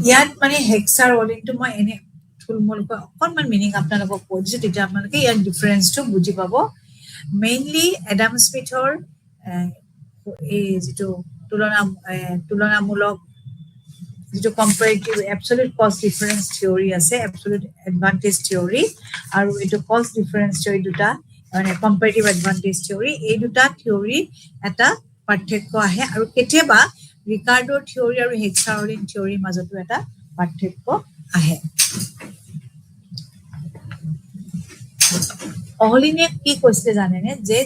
ইয়াত মানে হেক্সাৰ অলিনটো মই এনে থুলমূলকৈ অকণমান মিনিং আপোনালোকক কৈ দিছোঁ তেতিয়া আপোনালোকে ইয়াৰ ডিফাৰেন্সটো বুজি পাব মেইনলি এডাম স্মিথৰ এই যিটো তুলনামূলক যিটো কম্পেৰেটিভ এবছলিউট কষ্ট ডিফাৰেন্স থিওৰি আছে এবছলিউট এডভান্টেজ থিওৰি আৰু এইটো কষ্ট ডিফাৰেন্স থিওৰি দুটা মানে কম্পেৰেটিভ এডভান্টেজ থিওৰি এই দুটা থিওৰি এটা পাৰ্থক্য আহে আৰু কেতিয়াবা ৰিকাৰ্ডোৰ থিওৰি আৰু হেক্সাৰ অলিন থিওৰিৰ মাজতো এটা পাৰ্থক্য আহে অলিনে কি কৈছিলে জানেনে যে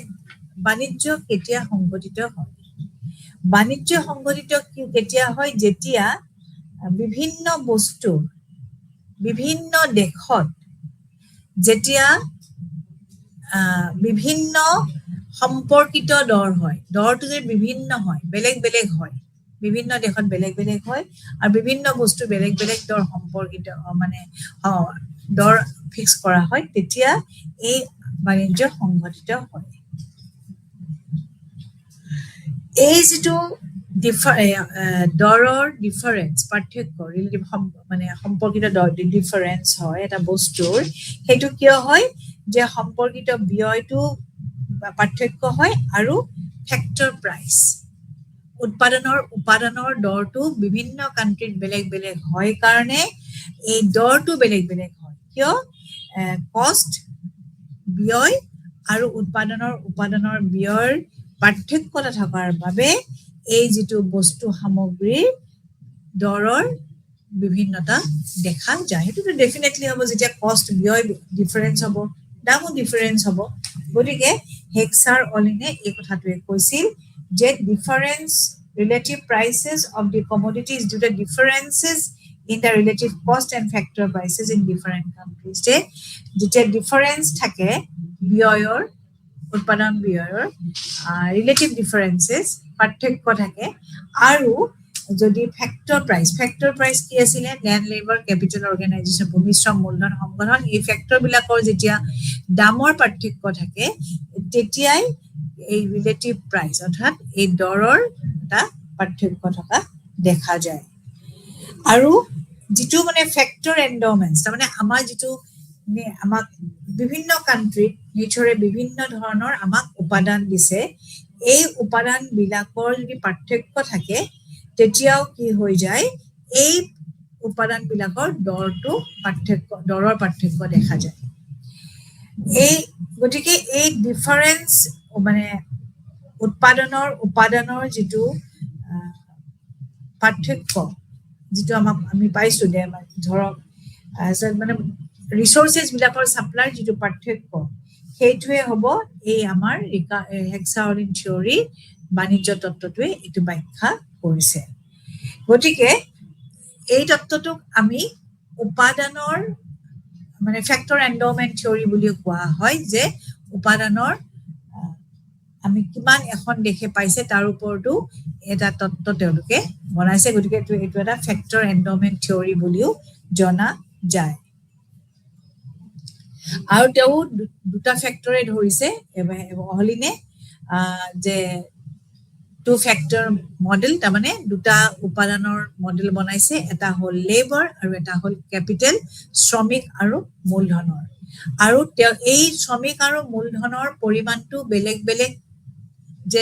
বাণিজ্য কেতিয়া সংঘটিত হয় বাণিজ্য সংঘটিত কেতিয়া হয় যেতিয়া বিভিন্ন বস্তু বিভিন্ন দেশত যেতিয়া বিভিন্ন সম্পৰ্কিত দৰ হয় দৰটো যে বিভিন্ন হয় বেলেগ বেলেগ হয় বিভিন্ন দেশত বেলেগ বেলেগ হয় আৰু বিভিন্ন বস্তু বেলেগ বেলেগ দৰ সম্পৰ্কিত মানে দৰ ফিক্স কৰা হয় তেতিয়া এই বাণিজ্য সংঘটিত হয় এই যেটো দৰৰ ডিফাৰেন্স পাৰ্থক্য ৰিলেটিভ মানে সম্পৰ্কিত দৰ ডিফাৰেন্স হয় এটা বস্তুৰ সেইটো কিয় হয় যে সম্পৰ্কিত ব্যয়টো পাৰ্থক্য হয় আৰু ফেক্টৰ প্ৰাইস উৎপাদনৰ দৰটো বিভিন্ন কান্ট্ৰিত বেলেগ বেলেগ হয় কাৰণে এই দৰটো বেলেগ বেলেগ হয় কিয় কষ্ট ব্যয় আৰু উৎপাদনৰ ব্যয়ৰ পাৰ্থক্যতা থকাৰ বাবে এই যেটো বস্তু সামগ্ৰীৰ দৰৰ বিভিন্নতা দেখা যায় সেইটো ডেফিনেটলি হ'ব যেতিয়া কষ্ট ব্যয় ডিফাৰেন্স হ'ব দামো ডিফাৰেন্স হ'ব গতিকে হেক্সাৰ অলিনে এই কথাটোৱে কৈছিল যে difference relative prices of the commodities due to differences in the relative cost and factor prices in different countries যে যেতিয়া difference থাকে ব্যয়ৰ উৎপাদন ব্যয়ৰ relative differences পাৰ্থক্য থাকে আৰু যদি ফ্যাক্টৰ প্ৰাইস কি আছিল ল্যান্ড লেবাৰ ক্যাপিটাল অৰ্গানাইজেশন ভূমি শ্ৰম মূলধন সংগঠন এই ফ্যাক্টৰ বিলাকৰ যেতিয়া দামৰ পাৰ্থক্য থাকে তেতিয়াই এই ৰিলেটিভ প্ৰাইস অৰ্থাৎ এই দৰৰ এটা পাৰ্থক্য থকা দেখা যায় আৰু যেটো মানে ফ্যাক্টৰ এন্ডমেন্টস মানে আমাৰ যেটো আমাক বিভিন্ন কান্ট্ৰি নেচাৰে বিভিন্ন ধৰণৰ আমাক উপাদান দিছে এই উপাদান বিলাকৰ যদি পাৰ্থক্য থাকে তেতিয়াও কি হৈ যায় এই উপাদান বিলাকৰ দৰৰ পাৰ্থক্য দেখা যায় এই গতিকে এই ডিফাৰেন্স মানে উপাদানৰ যেটো পাৰ্থক্য যেটো আমি পাইছো দে ধৰক মানে ৰিসোৰ্সেস বিলাকৰ সাপ্লাই যেটো পাৰ্থক্য সেইটোৱে হ'ব এই আমাৰ হেক্সাৰ অলিন থিওৰি বাণিজ্য তত্ত্বটোৱে এটো ব্যাখ্যা কৰিছে গতিকে এই তত্ত্বটোক আমি উপাদানৰ মানে ফ্যাক্টৰ এন্ডমেন্ট থিওৰি বুলি কোৱা হয় যে উপাদানৰ আমি কিমান এখন দেখে পাইছে তাৰ ওপৰতো এটা তত্ত্ব তেওঁলোকে বনাইছে গতিকে এইটো এটা ফ্যাক্টৰ এন্ডমেন্ট থিওৰি বুলিও জনা যায় আৰু তেও দুটা ফ্যাক্টৰে ধৰিছে অলিনে যে টু ফ্যাক্টৰ মডেল তাৰ মানে দুটা উপাদানৰ মডেল বনাইছে এটা হল লেবাৰ আৰু এটা হল ক্যাপিটাল শ্ৰমিক আৰু মূলধনৰ আৰু এই শ্ৰমিক আৰু মূলধনৰ পৰিমাণটো বেলেগ বেলেগ যে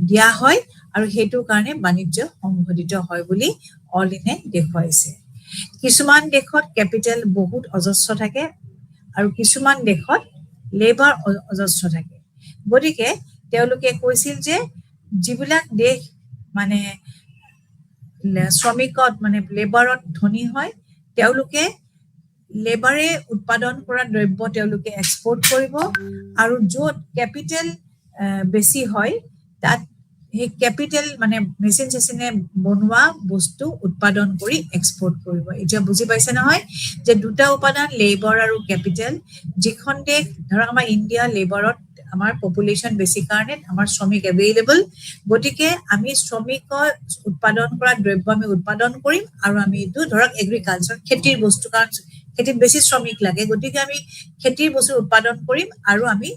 দিয়া হয় আৰু হেতু কাৰণে বাণিজ্য সংঘটিত হয় বুলি অলিনে দেখুৱাইছে কিছুমান দেশত ক্যাপিটাল বহুত অজস্ৰ থাকে আৰু কিছুমান দেশত লেবাৰ অজস্ৰ থাকে গতিকে তেওঁলোকে কৈছিল যে যিবিলাক দেশ মানে শ্ৰমিকত মানে লেবাৰত ধনী হয় তেওঁলোকে লেবাৰে উৎপাদন কৰা দ্ৰব্য তেওঁলোকে এক্সপোৰ্ট কৰিব আৰু য'ত ক্যাপিটাল বেছি হয় তাত সেই কেপিটেল মানে মেচিন চেচিনে বনোৱা বস্তু উৎপাদন কৰি এক্সপৰ্ট কৰিব। এতিয়া বুজি পাইছে নহয় যে দুটা উপাদান লেবাৰ আৰু কেপিটেল। যিখন দেশ ধৰক আমাৰ ইণ্ডিয়া লেবাৰত আমাৰ পপুলেশ্যন বেছি কাৰণে আমাৰ শ্ৰমিক এভেইলেবল, গতিকে আমি শ্ৰমিকৰ উৎপাদন কৰা দ্ৰব্য আমি উৎপাদন কৰিম আৰু আমি এইটো ধৰক এগ্ৰিকালচাৰ খেতিৰ বস্তু, কাৰণ খেতিত বেছি শ্ৰমিক লাগে, গতিকে আমি খেতিৰ বস্তু উৎপাদন কৰিম আৰু আমি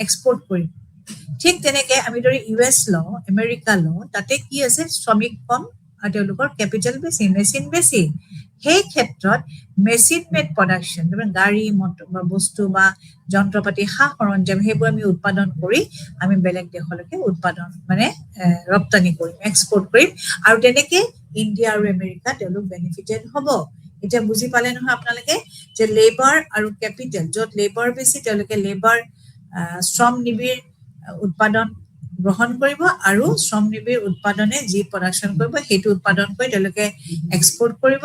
এক্সপৰ্ট কৰিম। ঠিক তেনেকে আমি ধৰি US লওঁ, আমেৰিকা লওঁ, তাতে কি আছে শ্ৰমিক কম আৰু তেওঁলোকৰ কেপিটেল বেছি, মেচিন বেছি। সেই ক্ষেত্ৰত মেচিন মেড প্ৰডাকশ্যন, গাড়ী মটৰ বা বস্তু বা যন্ত্ৰ পাতি সা সৰঞ্জাম সেইবোৰ আমি উৎপাদন কৰি আমি বেলেগ দেশলৈকে উৎপাদন মানে ৰপ্তানি কৰিম, এক্সপৰ্ট কৰিম, আৰু তেনেকে ইণ্ডিয়া আৰু আমেৰিকা তেওঁলোক বেনিফিটেড হ'ব। এতিয়া বুজি পালে নহয় আপোনালোকে যে লেবাৰ আৰু কেপিটেল, য'ত লেবাৰ বেছি তেওঁলোকে লেবাৰ শ্ৰম নিবিড় উৎপাদন গ্ৰহণ কৰিব আৰু শ্ৰম নিবিড় উৎপাদনে যি প্ৰডাকশ্যন কৰিব সেইটো উৎপাদন কৰি তেওঁলোকে এক্সপৰ্ট কৰিব।